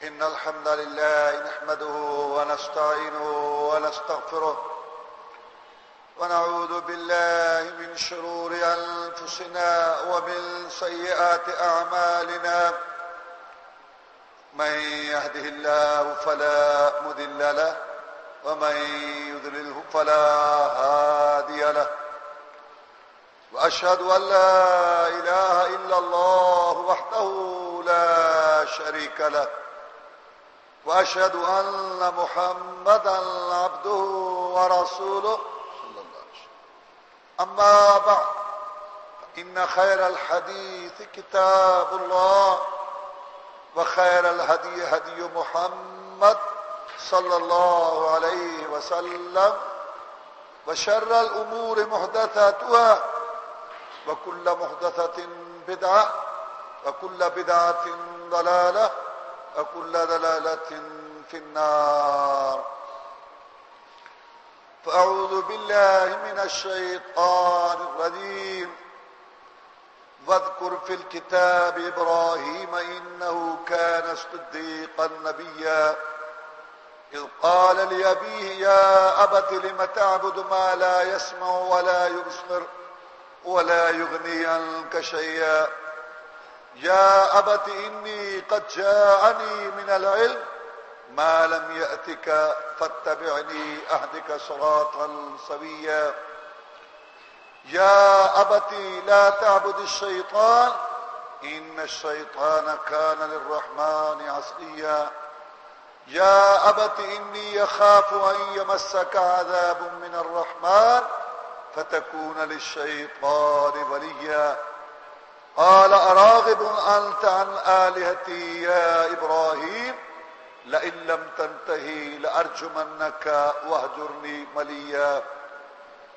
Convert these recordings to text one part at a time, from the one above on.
إن الحمد لله نحمده ونستعينه ونستغفره ونعوذ بالله من شرور أنفسنا ومن سيئات أعمالنا من يهده الله فلا مضل له ومن يضلله فلا هادي له وأشهد أن لا إله إلا الله وحده لا شريك له وأشهد أن محمدا عبده ورسوله صلى الله عليه وسلم. أما بعد إن خير الحديث كتاب الله وخير الهدي هدي محمد صلى الله عليه وسلم وشر الأمور محدثاتها وكل محدثة بدعة وكل بدعة ضلالة وكل ضلالة في النار. فأعوذ بالله من الشيطان الرجيم. واذكر في الكتاب إبراهيم إنه كان صديقا نبيا إذ قال لأبيه يا أبت لم تعبد ما لا يسمع ولا يبصر ولا يغني عنك شيئا يا أبت إني قد جاءني من العلم ما لم يأتك فاتبعني أهدك صراطا سويا يا أبت لا تعبد الشيطان إن الشيطان كان للرحمن عصيا يا أبت إني يخاف أن يمسك عذاب من الرحمن فتكون للشيطان وليا قال أراغب أنت عن آلهتي يا إبراهيم لئن لم تنتهي لأرجمنك واهجرني مليا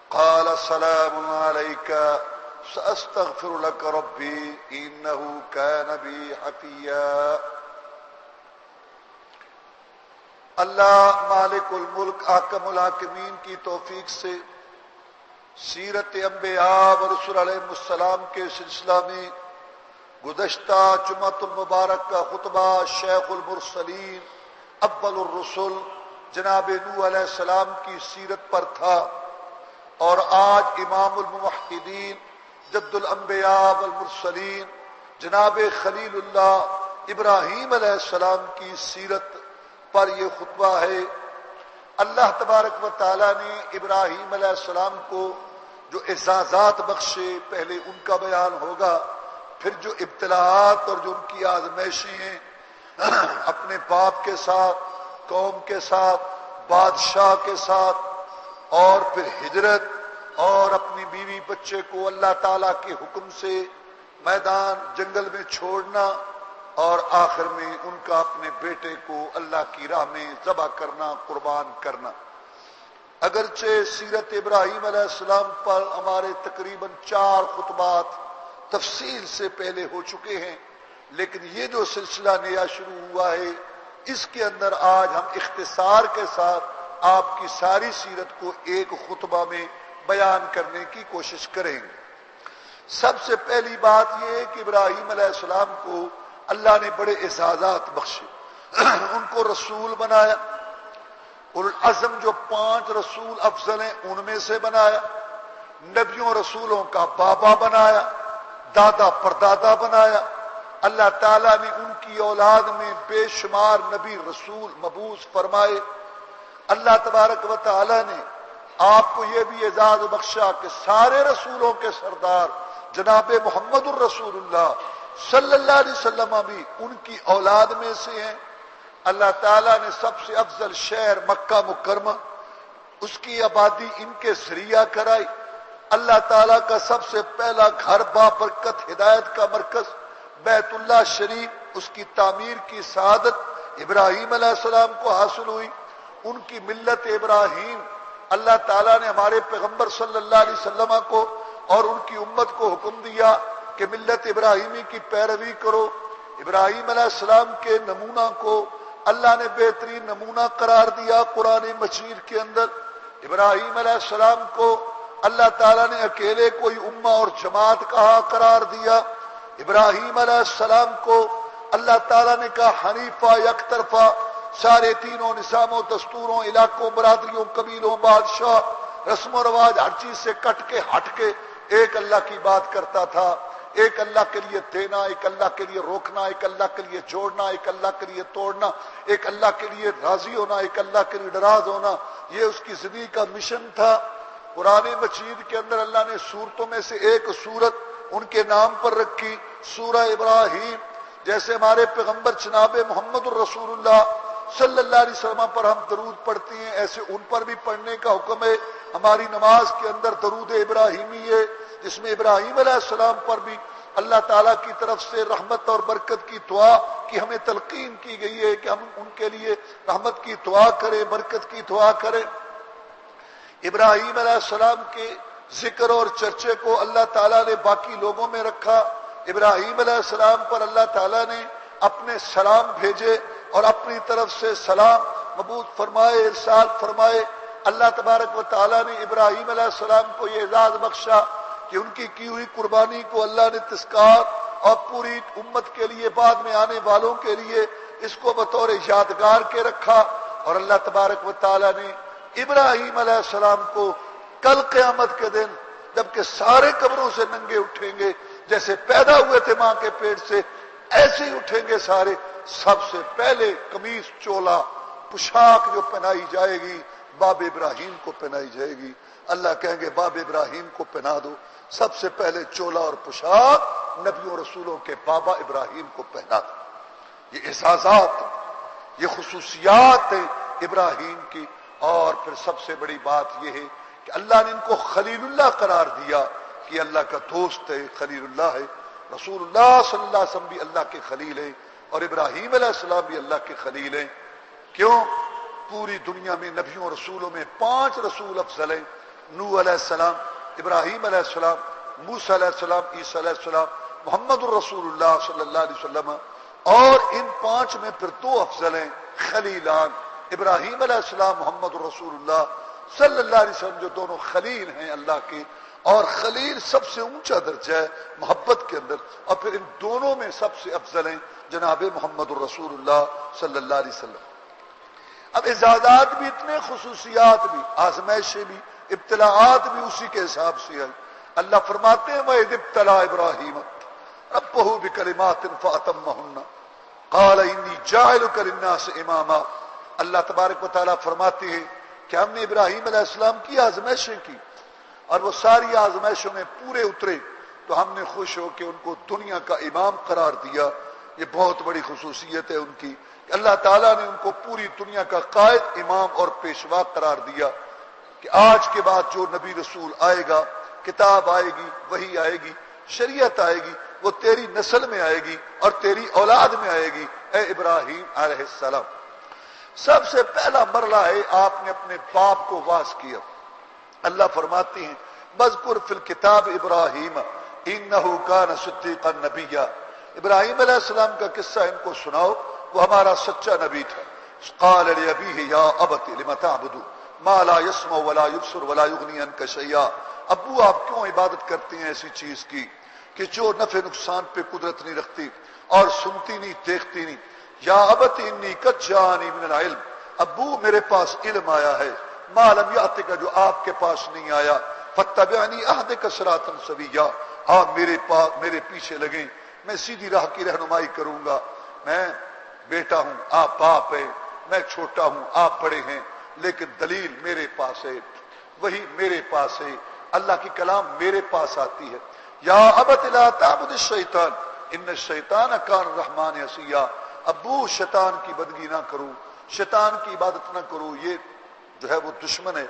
قال سلام عليك سأستغفر لك ربي إنه كان بي حفيا. اللہ مالک الملک حاکم الحاکمین کی توفیق سے سیرت انبیاء و رسول علیہ السلام کے سلسلہ میں گزشتہ جمعۃ المبارک کا خطبہ شیخ المرسلین اول الرسل جناب نوح علیہ السلام کی سیرت پر تھا، اور آج امام الموحدین جد الانبیاء والمرسلین جناب خلیل اللہ ابراہیم علیہ السلام کی سیرت پر یہ خطبہ ہے۔ اللہ تبارک و تعالیٰ نے ابراہیم علیہ السلام کو جو اعزازات بخشے پہلے ان کا بیان ہوگا، پھر جو ابتلاءات اور جو ان کی آزمائشیں ہیں اپنے باپ کے ساتھ، قوم کے ساتھ، بادشاہ کے ساتھ، اور پھر ہجرت اور اپنی بیوی بچے کو اللہ تعالیٰ کے حکم سے میدان جنگل میں چھوڑنا، اور آخر میں ان کا اپنے بیٹے کو اللہ کی راہ میں ذبح کرنا، قربان کرنا۔ اگرچہ سیرت ابراہیم علیہ السلام پر ہمارے تقریباً 4 خطبات تفصیل سے پہلے ہو چکے ہیں، لیکن یہ جو سلسلہ نیا شروع ہوا ہے اس کے اندر آج ہم اختصار کے ساتھ آپ کی ساری سیرت کو ایک خطبہ میں بیان کرنے کی کوشش کریں گے۔ سب سے پہلی بات یہ ہے کہ ابراہیم علیہ السلام کو اللہ نے بڑے اعزازات بخشے، ان کو رسول بنایا، العزم جو 5 رسول افضل ہیں ان میں سے بنایا، نبیوں رسولوں کا بابا بنایا، دادا پردادا بنایا۔ اللہ تعالیٰ نے ان کی اولاد میں بے شمار نبی رسول مبعوث فرمائے۔ اللہ تبارک و تعالیٰ نے آپ کو یہ بھی اعزاز بخشا کہ سارے رسولوں کے سردار جناب محمد الرسول اللہ صلی اللہ علیہ وسلم بھی ان کی اولاد میں سے ہیں۔ اللہ تعالیٰ نے سب سے افضل شہر مکہ مکرمہ، اس کی آبادی ان کے ذریعہ کرائی۔ اللہ تعالیٰ کا سب سے پہلا گھر بابرکت ہدایت کا مرکز بیت اللہ شریف، اس کی تعمیر کی سعادت ابراہیم علیہ السلام کو حاصل ہوئی۔ ان کی ملت ابراہیم، اللہ تعالیٰ نے ہمارے پیغمبر صلی اللہ علیہ وسلم کو اور ان کی امت کو حکم دیا کہ ملت ابراہیمی کی پیروی کرو۔ ابراہیم علیہ السلام کے نمونہ کو اللہ نے بہترین نمونہ قرار دیا قرآن مجید کے اندر۔ ابراہیم علیہ السلام کو اللہ تعالیٰ نے اکیلے کوئی امہ اور جماعت کہا قرار دیا۔ ابراہیم علیہ السلام کو اللہ تعالیٰ نے کہا حنیفہ یک طرفہ، سارے تینوں نظاموں، دستوروں، علاقوں، برادریوں، قبیلوں، بادشاہ، رسم و رواج، ہر چیز سے کٹ کے ہٹ کے ایک اللہ کی بات کرتا تھا۔ ایک اللہ کے لیے دینا، ایک اللہ کے لیے روکنا، ایک اللہ کے لیے جوڑنا، ایک اللہ کے لیے توڑنا، ایک اللہ کے لیے راضی ہونا، ایک اللہ کے لیے ناراض ہونا، یہ اس کی زندگی کا مشن تھا۔ قرآن مجید کے اندر اللہ نے سورتوں میں سے ایک سورت ان کے نام پر رکھی، سورہ ابراہیم۔ جیسے ہمارے پیغمبر جناب محمد الرسول اللہ صلی اللہ علیہ وسلم پر ہم درود پڑھتے ہیں، ایسے ان پر بھی پڑھنے کا حکم ہے۔ ہماری نماز کے اندر درود ابراہیمی ہے، جس میں ابراہیم علیہ السلام پر بھی اللہ تعالیٰ کی طرف سے رحمت اور برکت کی دعا کی ہمیں تلقین کی گئی ہے کہ ہم ان کے لیے رحمت کی دعا کریں، برکت کی دعا کریں۔ ابراہیم علیہ السلام کے ذکر اور چرچے کو اللہ تعالیٰ نے باقی لوگوں میں رکھا۔ ابراہیم علیہ السلام پر اللہ تعالیٰ نے اپنے سلام بھیجے اور اپنی طرف سے سلام مبعوث فرمائے، ارسال فرمائے۔ اللہ تبارک و تعالیٰ نے ابراہیم علیہ السلام کو یہ اعزاز بخشا کہ ان کی ہوئی قربانی کو اللہ نے تذکار اور پوری امت کے لیے، بعد میں آنے والوں کے لیے اس کو بطور یادگار کے رکھا۔ اور اللہ تبارک و تعالیٰ نے ابراہیم علیہ السلام کو کل قیامت کے دن جبکہ سارے قبروں سے ننگے اٹھیں گے، جیسے پیدا ہوئے تھے ماں کے پیٹ سے ایسے ہی اٹھیں گے سارے، سب سے پہلے قمیص، چولا، پوشاک جو پہنائی جائے گی باب ابراہیم کو پہنائی جائے گی۔ اللہ کہیں گے باب ابراہیم کو پہنا دو، سب سے پہلے چولا اور پوشاک نبیوں رسولوں کے بابا ابراہیم کو پہنا دو۔ یہ اعزازات، یہ خصوصیات ہیں ابراہیم کی۔ اور پھر سب سے بڑی بات یہ ہے کہ اللہ نے ان کو خلیل اللہ قرار دیا کہ اللہ کا دوست ہے، خلیل اللہ ہے۔ رسول اللہ صلی اللہ علیہ وسلم بھی اللہ کے خلیل ہیں اور ابراہیم علیہ السلام بھی اللہ کے خلیل ہیں۔ کیوں؟ پوری دنیا میں نبیوں رسولوں میں 5 رسول افضل ہیں، نوح علیہ السلام، ابراہیم علیہ السلام، موسیٰ علیہ السلام، عیسیٰ علیہ السلام، محمد الرسول اللہ صلی اللہ علیہ وسلم۔ اور ان 5 میں پھر 2 افضل ہیں خلیلان، ابراہیم علیہ السلام، محمد الرسول اللہ صلی اللہ علیہ وسلم، جو دونوں خلیل ہیں اللہ کے۔ اور خلیل سب سے اونچا درجہ ہے محبت کے اندر، اور پھر ان دونوں میں سب سے افضل ہیں جناب محمد الرسول اللہ صلی اللہ علیہ وسلم۔ اب اعزازات بھی اتنے، خصوصیات بھی، آزمائشیں بھی، ابتلاعات بھی اسی کے حساب سے ہیں۔ اللہ فرماتے ہیں وَإِذِ ابْتَلَىٰ إِبْرَاهِيمَ رَبُّهُ بِكَلِمَاتٍ فَأَتَمَّهُنَّ قَالَ إِنِّي جَاعِلُكَ لِلنَّاسِ إِمَامًا۔ اللہ تبارک و تعالیٰ فرماتے ہیں کہ ہم نے ابراہیم علیہ السلام کی آزمائشیں کی اور وہ ساری آزمائشوں میں پورے اترے تو ہم نے خوش ہو کے ان کو دنیا کا امام قرار دیا۔ یہ بہت بڑی خصوصیت ہے ان کی کہ اللہ تعالیٰ نے ان کو پوری دنیا کا قائد، امام اور پیشوا قرار دیا کہ آج کے بعد جو نبی رسول آئے گا، کتاب آئے گی، وحی آئے گی، شریعت آئے گی، وہ تیری نسل میں آئے گی اور تیری اولاد میں آئے گی، اے ابراہیم علیہ السلام۔ سب سے پہلا مرحلہ ہے آپ نے اپنے باپ کو واعظ کیا۔ اللہ فرماتے ہیں بذکر فی الکتاب ابراہیم انہ کان صدیقا نبیا۔ ابراہیم علیہ السلام کا قصہ ان کو سناؤ، وہ ہمارا سچا نبی تھا۔ قال لأبیہ یا ابت لم تعبد ما لا يسمع ولا يبصر ولا يغنی عنک شیئا۔ ابو آپ کیوں عبادت کرتے ہیں ایسی چیز کی کہ جو نفع نقصان پہ قدرت نہیں رکھتی اور سنتی نہیں، دیکھتی نہیں۔ یا ابت انی قد جاءنی من العلم، ابو میرے پاس علم آیا ہے، ما لم یأتک جو آپ کے پاس نہیں آیا، فاتبعنی اہدک صراطا سویا، آپ میرے پیچھے لگیں، میں سیدھی راہ کی رہنمائی کروں گا۔ میں بیٹا ہوں، آپ باپ ہیں، میں چھوٹا ہوں، آپ بڑے ہیں، لیکن دلیل میرے پاس ہے، وہی میرے پاس ہے، اللہ کی کلام میرے پاس آتی ہے۔ یا ابت لا تعبد الشیطان ان الشیطان کان الرحمن عصیا۔ ابو شیطان کی بندگی نہ کرو، شیطان کی عبادت نہ کرو، یہ جو ہے وہ دشمن ہے۔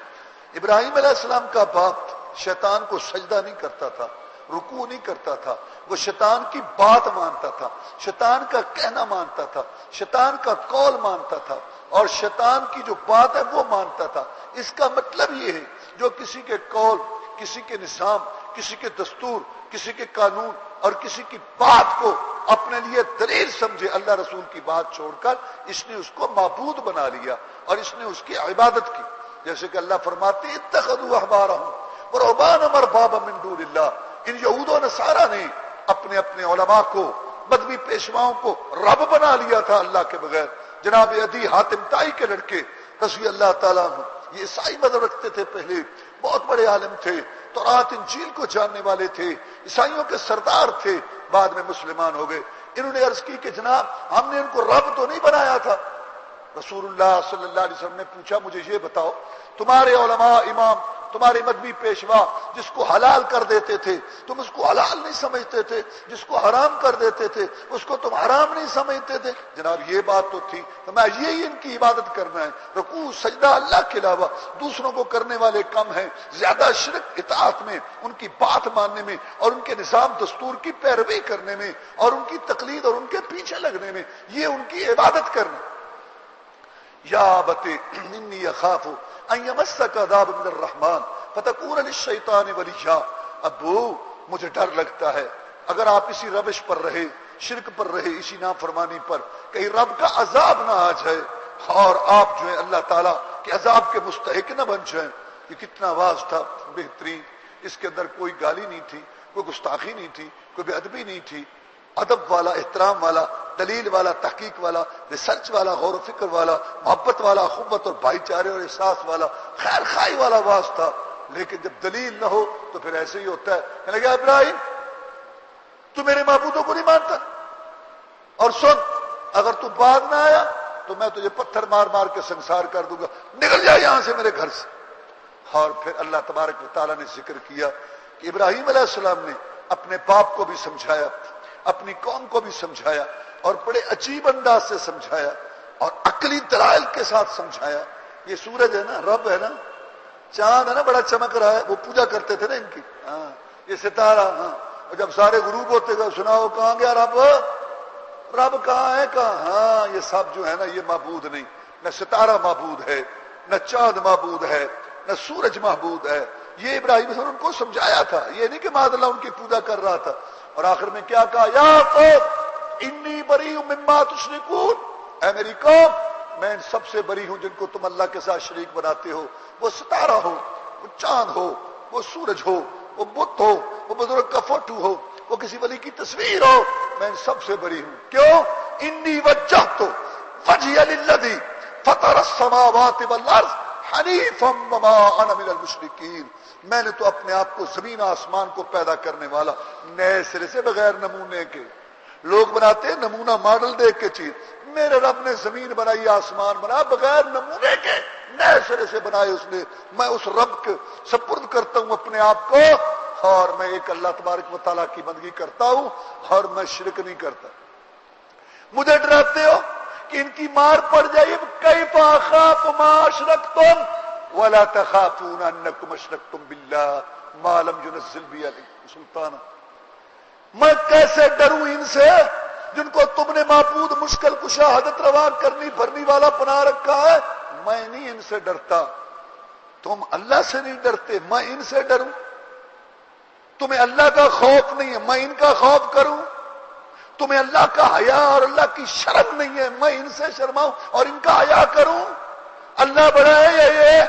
ابراہیم علیہ السلام کا باپ شیطان کو سجدہ نہیں کرتا تھا، رکوع نہیں کرتا تھا، وہ شیطان کی بات مانتا تھا، شیطان کا کہنا مانتا تھا، شیطان کا قول مانتا تھا، اور شیطان کی جو بات ہے وہ مانتا تھا۔ اس کا مطلب یہ ہے جو کسی کے قول، کسی کے نظام، کسی کے دستور، کسی کے قانون اور کسی کی بات کو اپنے لیے دلیل سمجھے، اللہ رسول کی بات چھوڑ کر اس نے اس کو معبود بنا لیا اور اس نے اس کی عبادت کی۔ جیسے کہ اللہ فرماتے ہیں اتخذوا احبارهم ورهبانهم اربابا من دون اللہ۔ ان یہود و نصارہ نے اپنے اپنے علماء کو مذہبی پیشواؤں کو رب بنا لیا تھا اللہ کے بغیر. جناب عدی حاتم طائی کے لڑکے رضی اللہ تعالیٰ عنہ، یہ عیسائی مذہب رکھتے تھے، پہلے بہت بڑے عالم تھے، تورات انجیل کو جاننے والے تھے، عیسائیوں کے سردار تھے، بعد میں مسلمان ہو گئے. انہوں نے عرض کی کہ جناب ہم نے ان کو رب تو نہیں بنایا تھا. رسول اللہ صلی اللہ علیہ وسلم نے پوچھا مجھے یہ بتاؤ، تمہارے علماء امام، تمہارے مذہبی پیشوا جس کو حلال کر دیتے تھے تم اس کو حلال نہیں سمجھتے تھے، جس کو حرام کر دیتے تھے اس کو تم حرام نہیں سمجھتے تھے؟ جناب یہ بات تو تھی، تو میں یہی ان کی عبادت کرنا ہے. رکوع سجدہ اللہ کے علاوہ دوسروں کو کرنے والے کم ہیں، زیادہ شرک اطاعت میں، ان کی بات ماننے میں اور ان کے نظام دستور کی پیروی کرنے میں اور ان کی تقلید اور ان کے پیچھے لگنے میں، یہ ان کی عبادت کرنا. یا ابت انی اخاف ان یمسک عذاب من الرحمن فتکون للشیطان ولیا. ابو مجھے ڈر لگتا ہے اگر آپ اسی روش پر رہے، شرک پر رہے، اسی نافرمانی پر، کہیں رب کا عذاب نہ آ جائے اور آپ جو ہے اللہ تعالیٰ کے عذاب کے مستحق نہ بن جائیں. یہ کتنا واز تھا بہترین، اس کے اندر کوئی گالی نہیں تھی، کوئی گستاخی نہیں تھی، کوئی بے ادبی نہیں تھی، ادب والا، احترام والا، دلیل والا، تحقیق والا، ریسرچ والا، غور و فکر والا، محبت والا، اخوت اور بھائی چارے اور احساس والا، خیر خائی والا واز تھا. لیکن جب دلیل نہ ہو تو پھر ایسے ہی ہوتا ہے. کہنے لگا ابراہیم تو میرے معبودوں کو نہیں مانتا، اور سن اگر تو بعد نہ آیا تو میں تجھے پتھر مار مار کے سنسار کر دوں گا، نکل جا یہاں سے میرے گھر سے. اور پھر اللہ تبارک و تعالیٰ نے ذکر کیا کہ ابراہیم علیہ السلام نے اپنے باپ کو بھی سمجھایا، اپنی قوم کو بھی سمجھایا، اور بڑے عجیب انداز سے سمجھایا اور عقلی دلائل کے ساتھ سمجھایا. یہ سورج ہے نا، رب ہے نا، چاند ہے نا بڑا چمک رہا ہے، وہ پوجا کرتے تھے نا ان کی. ہاں یہ ستارہ، ہاں اور جب سارے غروب ہوتے گئے سناؤ کہاں گیا رب، رب کہاں ہے کہاں. ہاں یہ سب جو ہے نا یہ معبود نہیں، نہ ستارہ معبود ہے، نہ چاند معبود ہے، نہ سورج معبود ہے. یہ ابراہیم نے ان کو سمجھایا تھا، یہ نہیں کہ معاذ اللہ ان کی پوجا کر رہا تھا. اور آخر میں کیا کہا، یا قوم انی بریء مما تشرکون، اے میری قوم میں ان سب سے بری ہوں جن کو تم اللہ کے ساتھ شریک بناتے ہو. وہ ستارہ ہو، وہ چاند ہو، وہ سورج ہو، وہ بت ہو، وہ بزرگ کا فوٹو ہو، وہ کسی ولی کی تصویر ہو، میں ان سب سے بری ہوں. کیوں؟ انی وجہت وجہی للذی فطر السماوات والارض حنیفا وما انا من المشرکین. میں نے تو اپنے آپ کو زمین آسمان کو پیدا کرنے والا نئے سرے سے، بغیر نمونے کے. لوگ بناتے ہیں نمونہ ماڈل دیکھ کے چیز، میرے رب نے زمین بنائی، آسمان بنا، بغیر نمونے کے نئے سرے سے بنائے اس نے. میں اس رب کے سپرد کرتا ہوں اپنے آپ کو، اور میں ایک اللہ تبارک و تعالیٰ کی بندگی کرتا ہوں اور میں شرک نہیں کرتا. مجھے ڈراتے ہو کہ ان کی مار پڑ جائے، کیف اخاف ما اشرکتم ولا تخافون انکم اشرکتم باللہ ما لم ينزل به علیکم سلطانا. میں کیسے ڈروں ان سے جن کو تم نے معبود، مشکل کشا، حاجت روا کرنی بھرنی والا بنا رکھا ہے. میں نہیں ان سے ڈرتا. تم اللہ سے نہیں ڈرتے، میں ان سے ڈروں. تمہیں اللہ کا خوف نہیں ہے، میں ان کا خوف کروں. تمہیں اللہ کا حیا اور اللہ کی شرم نہیں ہے، میں ان سے شرماؤں اور ان کا حیا کروں. اللہ بڑا ہے یہ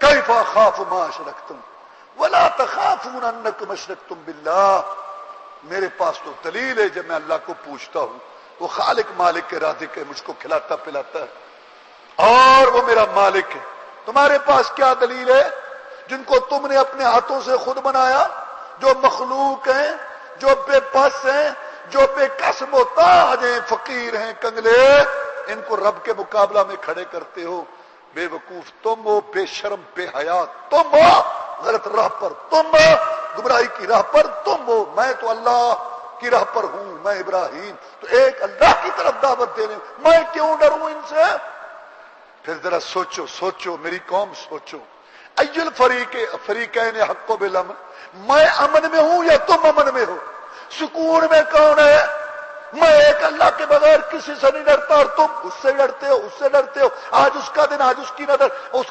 کیف اخاف ما اشرکتم ولا تخافون انکم اشرکتم باللہ. میرے پاس تو دلیل ہے جب میں اللہ کو پوچھتا ہوں، وہ خالق مالک کے رازق ہے، مجھ کو کھلاتا پلاتا ہے اور وہ میرا مالک ہے. تمہارے پاس کیا دلیل ہے جن کو تم نے اپنے ہاتھوں سے خود بنایا، جو مخلوق ہیں، جو بے بس ہیں، جو بے قسم و تاج ہیں، فقیر ہیں، کنگلے، ان کو رب کے مقابلہ میں کھڑے کرتے ہو. بے وقوف تم ہو، بے شرم بے حیا تم ہو، غلط راہ پر تم ہو، گمراہی کی راہ پر تم ہو. میں تو اللہ کی راہ پر ہوں، میں ابراہیم تو ایک اللہ کی طرف دعوت دینے، میں کیوں ڈروں ان سے؟ پھر ذرا سوچو سوچو میری قوم، سوچو ای الفریقین حق بالامن. میں امن میں ہوں یا تم امن میں ہو؟ سکون میں کون ہے؟ میں ایک اللہ کے بغیر کسی سے نہیں ڈرتا، اور تم اس سے ڈرتے ہو، اس سے ڈرتے ہو. آج اس کا دن، آج اس کی نظر،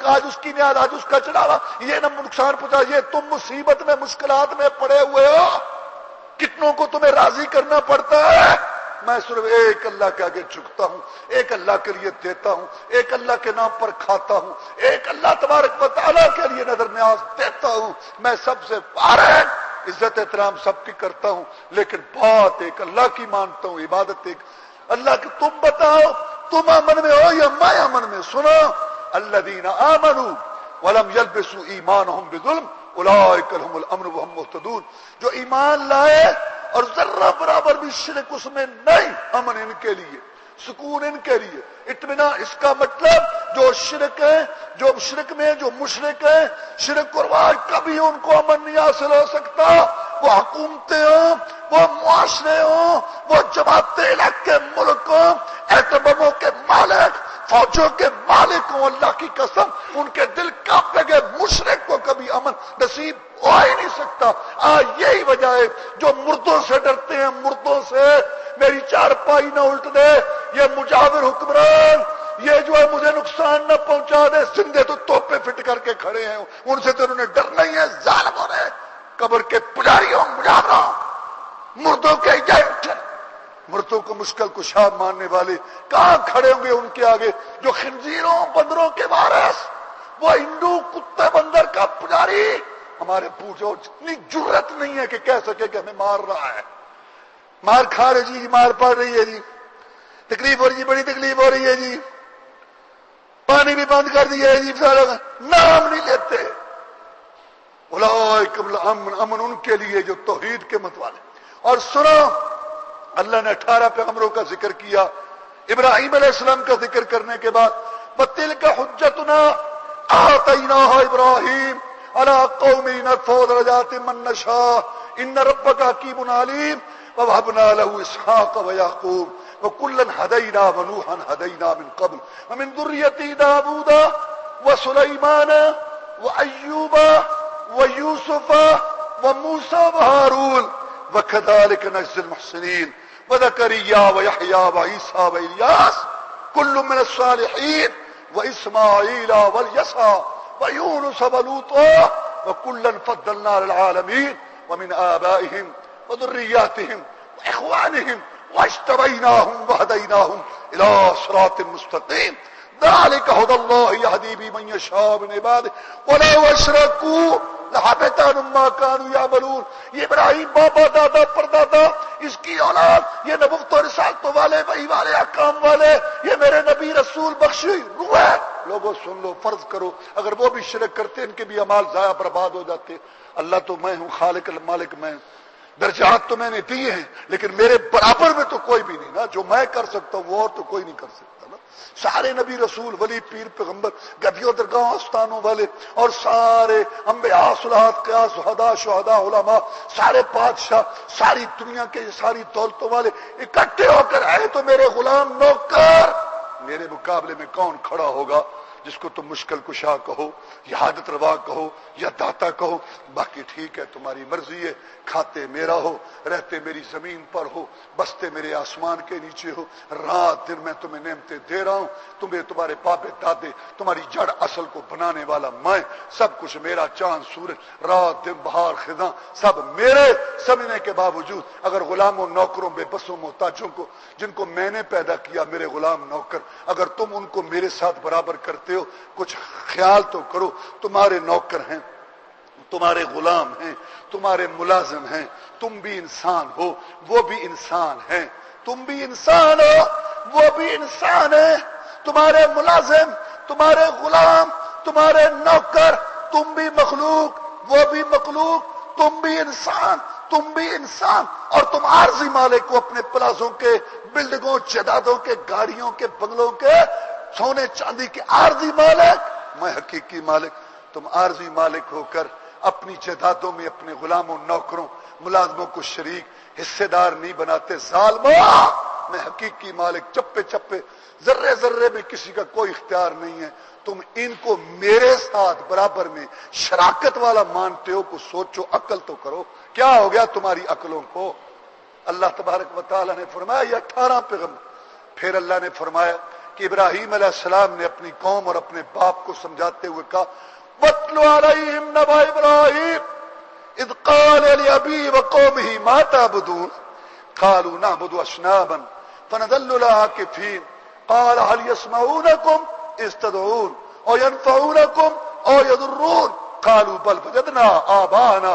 آج اس کی نیاد، آج اس کا چڑھاوا، یہ نہ نقصان پہنچا. یہ تم مصیبت میں، مشکلات میں پڑے ہوئے ہو. کتنوں کو تمہیں راضی کرنا پڑتا ہے. میں صرف ایک اللہ کے آگے جھکتا ہوں، ایک اللہ کے لیے دیتا ہوں، ایک اللہ کے نام پر کھاتا ہوں، ایک اللہ تبارک و تعالیٰ کے لیے نظر نیاز دیتا ہوں. میں سب سے پار ہے عزت احترام سب کی کرتا ہوں، لیکن بات ایک اللہ کی مانتا ہوں، عبادت ایک اللہ کی۔ تم بتاؤ تم امن میں ہو یا میں امن میں؟ سنو، الذین آمنوا ولم یلبسوا ایمانہم بظلم اولئک لهم الامن وهم مہتدون، جو ایمان لائے اور ذرہ برابر بھی شرک اس میں نہیں، امن ان کے لیے، سکون ان کے لیے، اطمینان۔ اس کا مطلب جو شرک ہے، جو شرک میں جو مشرک ہے، شرک قربان کبھی ان کو امن نہیں حاصل ہو سکتا۔ وہ حکومتیں ہوں، وہ معاشرے ہوں، وہ جماعتیں، علاقے، ملک ہوں، ایٹموں کے مالک، فوجوں کے مالک ہوں، اللہ کی قسم ان کے دل کانپے گے، مشرک کو کبھی امن نصیب ہو ہی نہیں سکتا۔ یہی وجہ ہے جو مردوں سے ڈرتے ہیں، مردوں سے، میری چارپائی نہ الٹ دے، یہ مجاور حکمران، یہ جو ہے مجھے نقصان نہ پہنچا دے، زندے تو توپے فٹ کر کے کھڑے ہیں، ان سے تو انہوں نے ڈرنا ہی ہے، ظالموں نے، قبر کے پجاریوں، مجاوروں، مردوں کے ایجنٹ، مردوں کو مشکل کشا ماننے والے کہاں کھڑے ہوں گے ان کے آگے؟ جو خنزیروں، بندروں کے وارث، وہ ہندو کتے بندر کا پجاری، ہمارے پوچھو اتنی جرت نہیں ہے کہ کہہ سکے کہ ہمیں مار رہا ہے، مار کھا رہے جی، مار پڑ رہی ہے جی، تکلیف ہو رہی ہے، بڑی تکلیف ہو رہی ہے جی، پانی بھی بند کر دیا ہے جی، نام نہیں لیتے۔ اولئک الامن، امن ان کے لیے جو توحید کے متوالے۔ اور سنو، اللہ نے 18 پیغمبروں کا ذکر کیا، ابراہیم علیہ السلام کا ذکر کرنے کے بعد وَتِلْكَ حُجَّتُنَا آتَيْنَاهَا إِبْرَاهِيمَ عَلَىٰ قَوْمِهِ نَرْفَعُ دَرَجَاتٍ مَّن نَّشَاءُ إِنَّ رَبَّكَ حَكِيمٌ عَلِيمٌ وَوَهَبْنَا لَهُ إِسْحَاقَ وَيَعْقُوبَ وَكُلًّا هَدَيْنَا وَنُوحًا هَدَيْنَا مِن قَبْلُ وَمِن ذُرِّيَّتِهِ دَاوُودَ وَسُلَيْمَانَ وَأَيُّوبَ وَيُوسُفَ وَمُوسَىٰ وَهَارُونَ وَكَذَٰلِكَ نَجْزِي الْمُحْسِنِينَ وَزَكَرِيَّا وَيَحْيَىٰ وَعِيسَىٰ وَإِلْيَاسَ كُلٌّ مِّنَ الصَّالِحِينَ وَإِسْمَاعِيلَ وَالْيَسَعَ وَيُونُسَ وَلُوطًا وَكُلًّا فَضَّلْنَا عَلَى الْعَالَمِينَ وَمِنْ آبَائِهِمْ وَذُرِّيَّاتِهِمْ وَإِخْوَانِهِمْ وَاجْتَبَيْنَاهُمْ وَهَدَيْنَاهُمْ إِلَىٰ صِرَاطٍ مُّسْتَقِيمٍ ذَلِكَ هُدَى اللَّهِ يَهْدِي بِهِ مَن يَشَاءُ مِنْ عِبَادِهِ وَلَوْ أَشْرَكُوا لَحَبِطَ عَنْهُم مَّا كَانُوا يَعْمَلُونَ۔ یہ ابراہیم بابا، دادا، پردادا، اس کی اولاد، یہ نبوت و رسالتوں والے، وحی والے، احکام والے، یہ میرے نبی رسول بخشی روح ہے۔ لوگوں سن لو، فرض کرو اگر وہ بھی شرک کرتے، ان کے بھی اعمال ضائع برباد ہو جاتے۔ اللہ تو میں ہوں، خالق المالک میں، درجات تو میں نے دیے ہیں، لیکن میرے برابر میں تو کوئی بھی نہیں نا، جو میں کر سکتا ہوں وہ اور تو کوئی نہیں کر سکتا نا۔ سارے نبی رسول، ولی، پیر، پیغمبر، گدیوں، درگاہ، آستانوں والے، اور سارے انبیاء، صلحات، قیاس، شہداء، علماء، سارے بادشاہ، ساری دنیا کے ساری دولتوں والے اکٹھے ہو کر آئے تو میرے غلام نوکر، میرے مقابلے میں کون کھڑا ہوگا جس کو تم مشکل کشا کہو، یا حاجت روا کہو، یا داتا کہو؟ باقی ٹھیک ہے، تمہاری مرضی ہے، کھاتے میرا ہو، رہتے میری زمین پر ہو، بستے میرے آسمان کے نیچے ہو، رات دن میں تمہیں نعمتیں دے رہا ہوں، تمہیں تمہارے باپ دادے، تمہاری جڑ اصل کو بنانے والا میں، سب کچھ میرا، چاند سورج، رات دن، بہار، خزاں، سب میرے سمجھنے کے باوجود اگر غلاموں، نوکروں، بے بسوں، محتاجوں کو جن کو میں نے پیدا کیا، میرے غلام نوکر، اگر تم ان کو میرے ساتھ برابر کرتے ہو، کچھ خیال تو کرو، تمہارے نوکر ہیں، تمہارے غلام ہیں، تمہارے ملازم ہیں، تم بھی انسان ہو، وہ بھی انسان ہیں، تم بھی انسان ہو، وہ بھی انسان ہے، تمہارے ملازم، تمہارے غلام، تمہارے نوکر، تم بھی مخلوق، وہ بھی مخلوق، تم بھی انسان، تم بھی انسان، اور تم عارضی مالک کو اپنے پلازوں کے، بلڈنگوں، جائیدادوں کے، گاڑیوں کے، بنگلوں کے، سونے چاندی کے عارضی مالک، میں حقیقی مالک۔ تم عارضی مالک ہو کر اپنی جائیدادوں میں اپنے غلاموں، نوکروں، ملازموں کو شریک، حصے دار نہیں بناتے، ظالموں، میں حقیقی مالک، چپے چپے، ذرے ذرے میں کسی کا کوئی اختیار نہیں ہے، تم ان کو میرے ساتھ برابر میں شراکت والا مانتے ہو، کچھ سوچو، عقل تو کرو، کیا ہو گیا تمہاری عقلوں کو؟ اللہ تبارک و تعالیٰ نے فرمایا یہ 18 پیغمبر، پھر اللہ نے فرمایا کہ ابراہیم علیہ السلام نے اپنی قوم اور اپنے باپ کو سمجھاتے ہوئے کہا وَاتْلُ عَلَيْهِمْ نَبَأَ إِبْرَاهِيمَ إِذْ قَالَ لِأَبِيهِ وَقَوْمِهِ مَا تَعْبُدُونَ قَالُوا نَعْبُدُ أَصْنَامًا فَنَظَلُّ لَهَا عَاكِفِينَ قَالَ هَلْ يَسْمَعُونَكُمْ إِذْ تَدْعُونَ أَوْ يَنفَعُونَكُمْ أَوْ يَضُرُّونَ قَالُوا بَلْ وَجَدْنَا آبَاءَنَا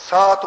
7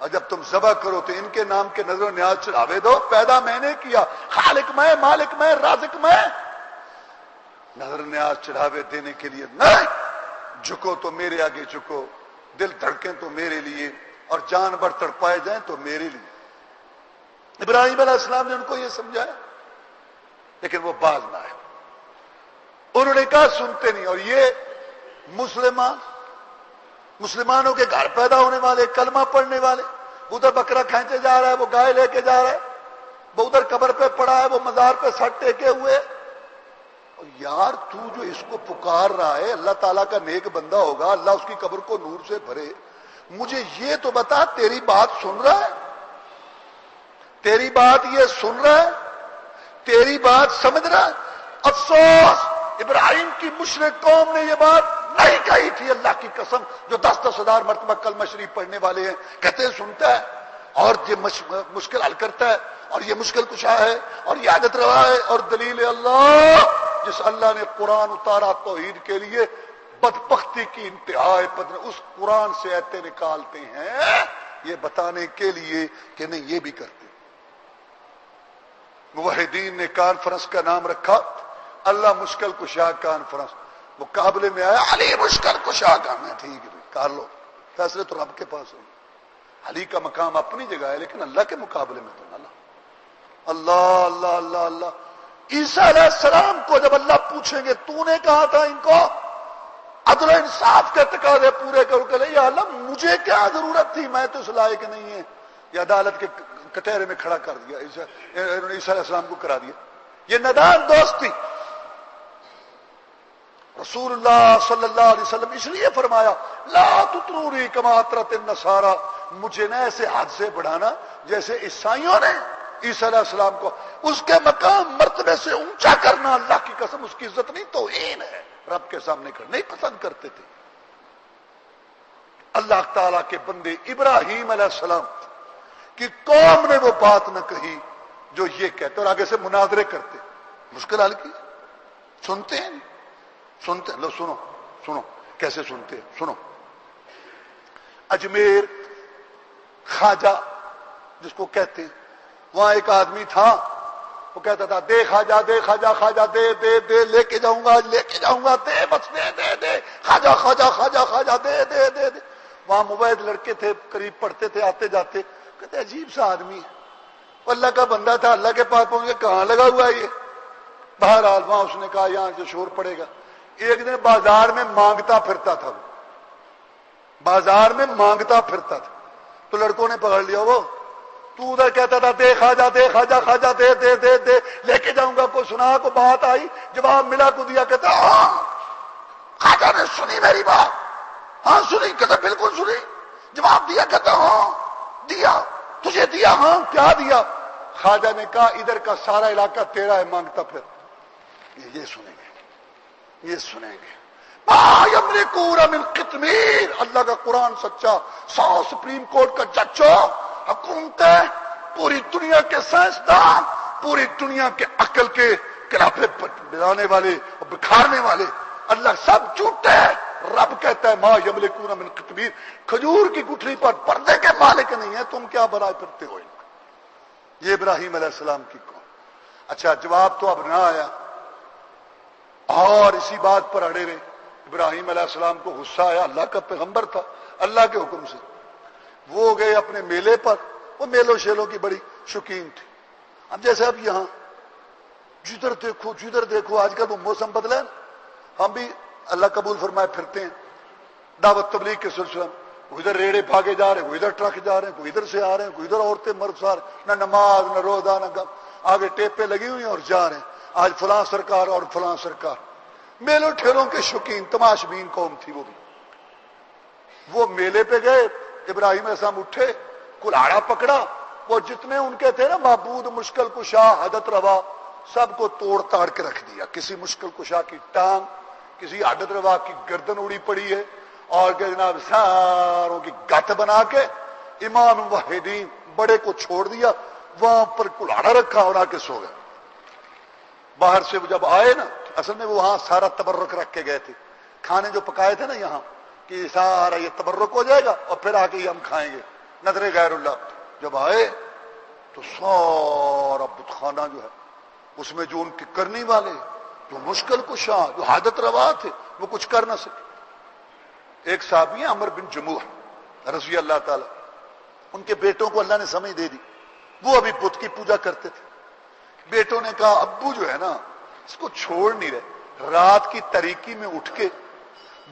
اور جب تم ذبح کرو تو ان کے نام کے نظر و نیاز چڑھاوے دو. پیدا میں نے کیا، خالق میں، مالک میں، رازق میں. نظر و نیاز چڑھاوے دینے کے لیے نہیں. جھکو تو میرے آگے جھکو، دل دھڑکیں تو میرے لیے، اور جانور تڑپائے جائیں تو میرے لیے. ابراہیم علیہ السلام نے ان کو یہ سمجھایا، لیکن وہ باز نہ آئے. انہوں نے کہا سنتے نہیں. اور یہ مسلمانوں کے گھر پیدا ہونے والے، کلمہ پڑھنے والے، ادھر بکرا کھینچے جا رہا ہے، وہ گائے لے کے جا رہا ہے، وہ ادھر قبر پہ پڑا ہے، وہ مزار پہ سر ٹیکے ہوئے. یار تو جو اس کو پکار رہا ہے اللہ تعالیٰ کا نیک بندہ ہوگا، اللہ اس کی قبر کو نور سے بھرے. مجھے یہ تو بتا تیری بات سن رہا ہے؟ تیری بات یہ سن رہا ہے؟ تیری بات سمجھ رہا ہے؟ افسوس ابراہیم کی مشرک قوم نے یہ بات نہیں کہی تھی. اللہ کی قسم، جو 10,000 مرتبہ کلمہ شریف پڑھنے والے ہیں کہتے ہیں سنتا ہے اور یہ مشکل حل کرتا ہے اور یہ مشکل کشا ہے اور یہ عادت روا ہے. اور دلیل اللہ، جس اللہ نے قرآن اتارا توحید کے لیے، بدبختی کی انتہا ہے. اس قرآن سے ایتے نکالتے ہیں یہ بتانے کے لیے کہ نہیں یہ بھی کرتے. موحدین نے کانفرنس کا نام رکھا اللہ مشکل کشا کانفرنس. مقابلے میں آیا علی مشکل کشا کا. میں ٹھیک ہے کر لو، فیصلے تو رب کے پاس ہوں. علی کا مقام اپنی جگہ ہے لیکن اللہ کے مقابلے میں تو نہ. اللہ اللہ اللہ اللہ. عیسیٰ علیہ السلام کو جب اللہ پوچھیں گے تو نے کہا تھا ان کو عدل و انصاف کے تقاضے پورے کر کے لے، یا اللہ مجھے کیا ضرورت تھی، میں تو اس لائق نہیں ہے. یہ عدالت کے کٹہرے میں کھڑا کر دیا، انہوں نے عیسیٰ علیہ السلام کو کرا دیا. یہ ندان دوستی. رسول اللہ صلی اللہ علیہ وسلم اس لیے فرمایا لا تطرونی کما اطرت النصارى، مجھے نہ ایسے حد سے بڑھانا جیسے عیسائیوں نے عیسیٰ علیہ السلام کو. اس کے مقام مرتبے سے اونچا کرنا اللہ کی قسم اس کی عزت نہیں توہین ہے. رب کے سامنے کرنا نہیں پسند کرتے تھے. اللہ تعالیٰ کے بندے ابراہیم علیہ السلام کی قوم نے وہ بات نہ کہی جو یہ کہتے اور آگے سے مناظرے کرتے. مشکل حل کی. سنتے ہیں سنتے لو، سنو سنو کیسے سنتے ہیں سنو. اجمیر خواجہ جس کو کہتے ہیں، وہاں ایک آدمی تھا وہ کہتا تھا دے خواجہ دے خواجہ، خواجہ دے دے دے، لے کے جاؤں گا لے کے جاؤں گا، دے بس دے دے دے، خواجہ خواجہ خواجہ خواجہ دے دے دے دے. وہاں موبائل لڑکے تھے قریب پڑھتے تھے آتے جاتے، کہتے عجیب سا آدمی ہے. اللہ کا بندہ تھا، اللہ کے پاس پہنچ کے کہاں لگا ہوا ہے یہ. بہرحال وہاں اس نے کہا یہاں جو شور پڑے گا. ایک دن بازار میں مانگتا پھرتا تھا، بازار میں مانگتا پھرتا تھا تو لڑکوں نے پکڑ لیا. وہ تو ادھر کہتا تھا دے خواجہ دے خواجہ خواجہ دے دے دے دے، لے کے جاؤں گا. کوئی سنا کو بات آئی، جواب ملا کو دیا. کہتا ہاں خواجہ نے سنی میری بات، ہاں سنی. کہتا بالکل سنی. جواب دیا. کہتا ہاں دیا. تجھے دیا؟ ہاں. کیا دیا؟ خواجہ نے کہا ادھر کا سارا علاقہ تیرا ہے، مانگتا پھر. یہ سنیں گے یہ سنیں گے. ما یملکون من قطمیر، اللہ کا قرآن سچا. 100 سپریم کورٹ کا جج ہو، حکومتیں، پوری دنیا کے سائنسدان، پوری دنیا کے عقل کے کلافے بجانے والے اور بکھارنے والے، اللہ سب جھوٹے ہیں. رب کہتا ہے ما یملکون من قطمیر، کھجور کی گٹھلی پر پردے کے مالک نہیں ہے، تم کیا برائے پھرتے ہو. یہ ابراہیم علیہ السلام کی قوم. اچھا جواب تو اب نہ آیا اور اسی بات پر اڑے رہے. ابراہیم علیہ السلام کو غصہ آیا، اللہ کا پیغمبر تھا، اللہ کے حکم سے وہ گئے اپنے میلے پر. وہ میلوں شیلوں کی بڑی شوقین تھی. اب جیسے اب یہاں جدھر دیکھو آج کل وہ موسم بدلا ہے، ہم بھی اللہ قبول فرمائے پھرتے ہیں دعوت تبلیغ کے سلسلے میں. وہ ادھر ریڑے بھاگے جا رہے ہیں، وہ ادھر ٹرک جا رہے ہیں، کوئی ادھر سے آ رہے ہیں، کوئی ادھر عورتیں مرد سار، نہ نماز نہ روزہ نہ گم، آگے ٹیپیں لگی ہوئی ہیں اور جا رہے ہیں. آج فلاں سرکار اور فلاں سرکار. میلوں ٹھیلوں کے شوقین تماش بین قوم تھی. وہ بھی وہ میلے پہ گئے. ابراہیم علیہ السلام اٹھے، کلاڑا پکڑا. وہ جتنے ان کے تھے نا معبود، مشکل کشا، حدت روا، سب کو توڑ تاڑ کے رکھ دیا. کسی مشکل کشا کی ٹانگ، کسی حدت روا کی گردن اڑی پڑی ہے، اور کہ جناب ساروں کی گت بنا کے امام موحدین بڑے کو چھوڑ دیا. وہاں پر کلاڑا رکھا اور آ کے سو گئے. باہر سے جب آئے نا، اصل میں وہ وہاں سارا تبرک رکھ کے گئے تھے. کھانے جو پکائے تھے نا یہاں کہ سارا یہ تبرک ہو جائے گا اور پھر آ کے ہم کھائیں گے. نظر غیر اللہ جب آئے تو سارا بت خانہ جو ہے اس میں جو ان کے کرنے والے جو مشکل کشاں جو حاجت روا تھے وہ کچھ کر نہ سکے. ایک صحابی ہیں عمر بن جموح رضی اللہ تعالی، ان کے بیٹوں کو اللہ نے سمجھ دے دی، وہ ابھی بت کی پوجا کرتے تھے. بیٹوں نے کہا ابو جو ہے نا اس کو چھوڑ نہیں رہے، رات کی تاریکی میں اٹھ کے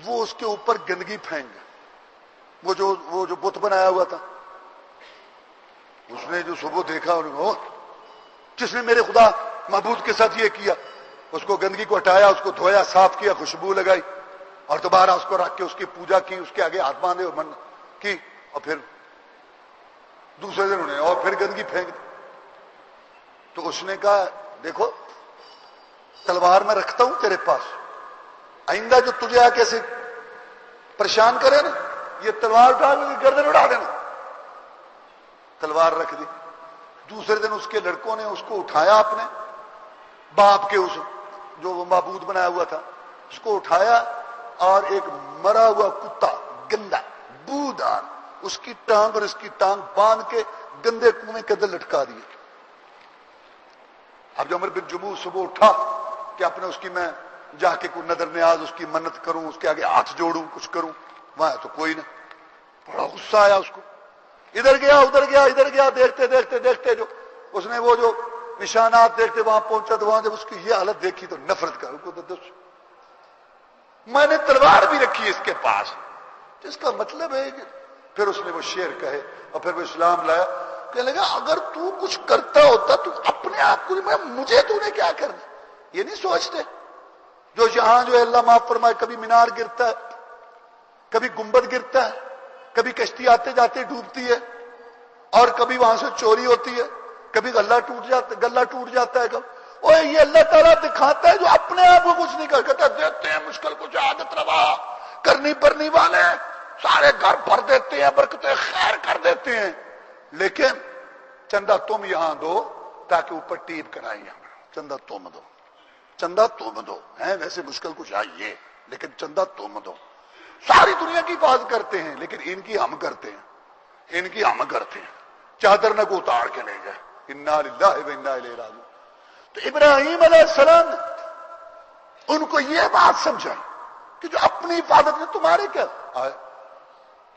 وہ اس کے اوپر گندگی پھینک گئے. وہ جو بت بنایا ہوا تھا اس نے جو صبح دیکھا انہوں نے جس نے میرے خدا معبود کے ساتھ یہ کیا، اس کو گندگی کو ہٹایا، اس کو دھویا، صاف کیا، خوشبو لگائی اور دوبارہ اس کو رکھ کے اس کی پوجا کی، اس کے آگے ہاتھ باندھے اور من کی، اور پھر دوسرے دن انہیں اور پھر گندگی پھینک دی. تو اس نے کہا دیکھو تلوار میں رکھتا ہوں تیرے پاس، آئندہ جو تجھے آ کیسے پریشان کرے نا یہ تلوار اٹھا کے گردن اڑا دینا. تلوار رکھ دی. دوسرے دن اس کے لڑکوں نے اس کو اٹھایا، اپنے باپ کے اس جو وہ معبود بنایا ہوا تھا اس کو اٹھایا اور ایک مرا ہوا کتا گندا بودار اس کی ٹانگ اور اس کی ٹانگ باندھ کے گندے کنویں کے اندر لٹکا دیے. اب جو عمر بن جموح صبح اٹھا کہ اپنے اس کی میں جا کے کوئی نظر نیاز اس کی منت کروں، اس کے آگے ہاتھ جوڑوں، کچھ کروں، وہاں تو کوئی نہ. بڑا غصہ آیا اس کو، ادھر گیا ادھر گیا ادھر گیا، دیکھتے دیکھتے دیکھتے جو اس نے وہ جو نشانات دیکھتے وہاں پہنچا تو وہاں جب اس کی یہ حالت دیکھی تو نفرت کر میں نے تلوار بھی رکھی اس کے پاس. اس کا مطلب ہے کہ پھر اس نے وہ شعر کہے اور پھر وہ اسلام لایا. کہنے لگا اگر تو کچھ کرتا ہوتا تو اپنے آپ کو مجھے تو نے کیا کرنا، یہ نہیں سوچتے جو یہاں جو ہے اللہ معاف فرمائے کبھی مینار گرتا ہے، کبھی گنبد گرتا ہے، کبھی کشتی آتے جاتے ڈوبتی ہے اور کبھی وہاں سے چوری ہوتی ہے، کبھی گلہ ٹوٹ جاتا ہے. اوے یہ اللہ تعالیٰ دکھاتا ہے جو اپنے آپ کو کچھ نہیں کرتا، دیتے ہیں مشکل کچھ عادت روا کرنی پرنی والے سارے گھر بھر دیتے ہیں، برکتیں خیر کر دیتے ہیں، لیکن چندہ تم یہاں دو تاکہ اوپر ٹیپ کرائیں. چندہ تم دو، چندہ تم دو ہیں، ویسے مشکل کچھ آئیے لیکن چندہ تم دو. ساری دنیا کی حفاظت کرتے ہیں لیکن ان کی ہم کرتے ہیں، ان کی ہم کرتے ہیں. چادر نہ کو اتار کے لے گئے. انا للہ و انا الیہ راجعون. تو ابراہیم علیہ السلام ان کو یہ بات سمجھائی کہ جو اپنی حفاظت میں تمہارے کیا آئے.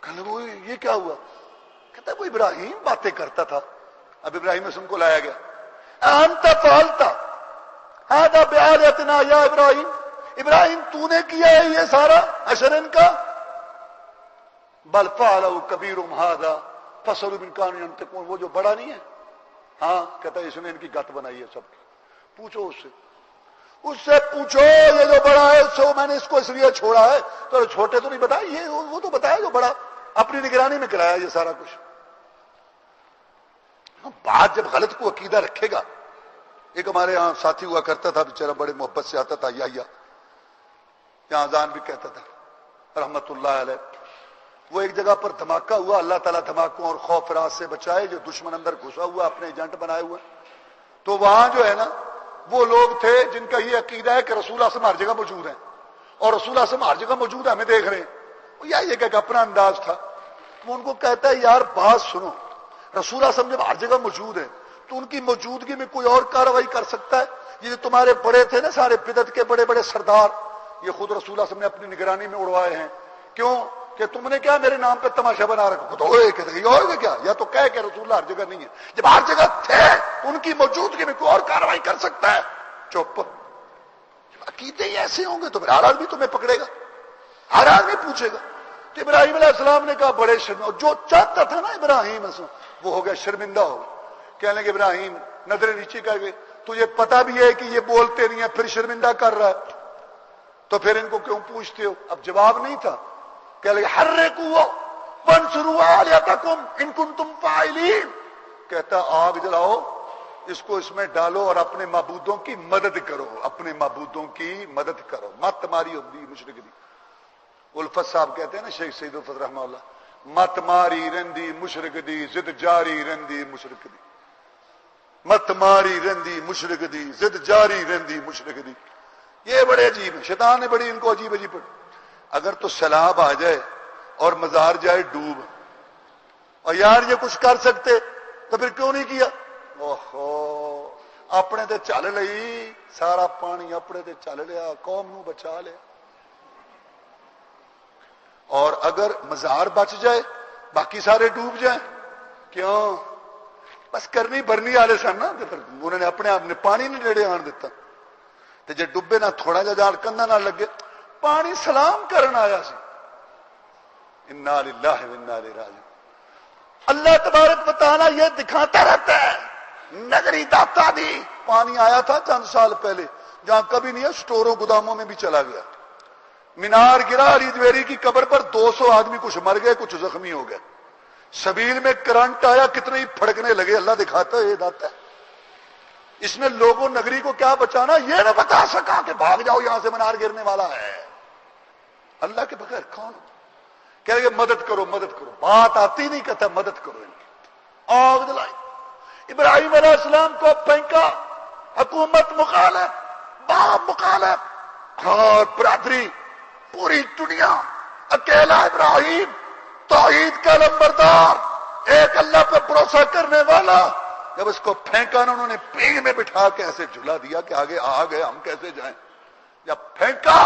کہنے وہ یہ کیا ہوا؟ کہتا وہ ابراہیم باتیں کرتا تھا. اب ابراہیم اسم کو لایا گیا. انت فعلتا ھذا بآلہتنا یا ابراہیم، ابراہیم تو نے کیا ہے یہ سارا اشر ان کا؟ بل فعلوا کبیرہم ھذا فاسألوا ان کانوا ینطقون. وہ جو بڑا نہیں ہے، ہاں کہتا ہے اس نے ان کی گت بنائی ہے سب کی. پوچھو اس سے پوچھو یہ جو بڑا ہے اس سے میں نے اس کو اس لیے چھوڑا ہے. تو چھوٹے تو نہیں بتایا، یہ وہ تو بتایا جو بڑا اپنی نگرانی میں کرایا یہ سارا کچھ. بات جب غلط کو عقیدہ رکھے گا. ایک ہمارے یہاں ساتھی ہوا کرتا تھا بیچارہ، بڑے محبت سے آتا تھا، یا یہاں اذان بھی کہتا تھا رحمت اللہ علیہ. وہ ایک جگہ پر دھماکہ ہوا، اللہ تعالیٰ دھماکوں اور خوف راز سے بچائے، جو دشمن اندر گھسا ہوا اپنے ایجنٹ بنائے ہوئے. تو وہاں جو ہے نا وہ لوگ تھے جن کا یہ عقیدہ ہے کہ رسول اللہ صلی اللہ علیہ وسلم ہر جگہ موجود ہیں اور رسول اللہ صلی اللہ علیہ وسلم ہر جگہ موجود ہے، ہمیں دیکھ رہے ہیں. یہ ایک اپنا انداز تھا. وہ ان کو کہتا ہے یار بات سنو، رسول اللہ صلی اللہ علیہ وسلم جب ہر جگہ موجود ہیں تو ان کی موجودگی میں کوئی اور کارروائی کر سکتا ہے؟ یہ جو تمہارے بڑے تھے نا سارے بدعت کے بڑے بڑے سردار، یہ خود رسول اللہ صلی اللہ علیہ وسلم نے اپنی نگرانی میں اڑوائے ہیں. کیوں کہ تم نے کیا میرے نام پہ تماشا بنا رکھا؟ تو کیا یا تو کہہ کہ رسول اللہ ہر جگہ نہیں ہے. جب ہر جگہ تھے تو ان کی موجودگی میں کوئی اور کارروائی کر سکتا ہے؟ چپ. عقیدے ہی ایسے ہوں گے تو پھر ہر آدمی تمہیں پکڑے گا، ہر آدمی پوچھے گا. تو ابراہیم علیہ السلام نے کہا بڑے شرمندہ، جو چاہتا تھا نا ابراہیم وہ ہو گیا شرمندہ ہو گیا. کہنے لگے ابراہیم نظر نیچے کر کے تجھے پتا بھی ہے کہ یہ بولتے نہیں ہیں پھر شرمندہ کر رہا ہے، تو پھر ان کو کیوں پوچھتے ہو؟ اب جواب نہیں تھا. کہنے لگے حرقوا وانصروا آلہتکم ان کنتم فاعلین. کہتا آگ جلاؤ، اس کو اس میں ڈالو اور اپنے معبودوں کی مدد کرو، اپنے معبودوں کی مدد کرو، مت تمہاری ہوتی مشرک دی. الفت صاحب کہتے ہیں نا، شیخ سید الفت رحمہ اللہ، مت ماری رندی مشرک دی زد جاری رندی مشرک دی، مت ماری رندی مشرک دی زد جاری رندی مشرک دی. یہ بڑے عجیب ہیں، شیطان نے بڑی ان کو عجیب عجیب پڑھی. اگر تو سیلاب آ جائے اور مزار جائے ڈوب اور یار یہ کچھ کر سکتے تو پھر کیوں نہیں کیا؟ اوہو اپنے تے چل لئی، سارا پانی اپنے تے چل لیا، قوم نو بچا لیا۔ اور اگر مزار بچ جائے باقی سارے ڈوب جائیں، کیوں؟ بس کرنی برنی والے سن نا، انہوں نے اپنے آپ نے پانی نہیں نیڑے آن دیتا، تے جے ڈبے نہ تھوڑا جا جان کندھا نہ لگے، پانی سلام کرن آیا سی۔ انا للہ و انا الیہ راجعون۔ اللہ تبارک و تعالیٰ یہ دکھاتا رہتا ہے، نگری داتا دی پانی آیا تھا چند سال پہلے، جہاں کبھی نہیں ہے، سٹوروں گوداموں میں بھی چلا گیا۔ مینار گرا، علی جویری کی قبر پر 200 آدمی کچھ مر گئے، کچھ زخمی ہو گئے۔ سبیل میں کرنٹ آیا، کتنے ہی پھڑکنے لگے۔ اللہ دکھاتا ہے یہ داتا ہے، اس نے لوگوں نگری کو کیا بچانا یہ نہ بتا سکا کہ بھاگ جاؤ یہاں سے، مینار گرنے والا ہے۔ اللہ کے بغیر کون؟ کہہ رہے مدد کرو مدد کرو، بات آتی نہیں، کہتا مدد کرو ان کی۔ آگ جلائی، ابراہیم علیہ السلام کو پھینکا، حکومت مخالف، باپ مخالف، اور برادری، پوری دنیا، اکیلا ابراہیم توحید کا نمبردار، ایک اللہ پہ بھروسہ کرنے والا۔ جب اس کو پھینکا نا، انہوں نے پینگ میں بٹھا کے ایسے جھلا دیا کہ آگے آ گئے، ہم کیسے جائیں۔ جب پھینکا،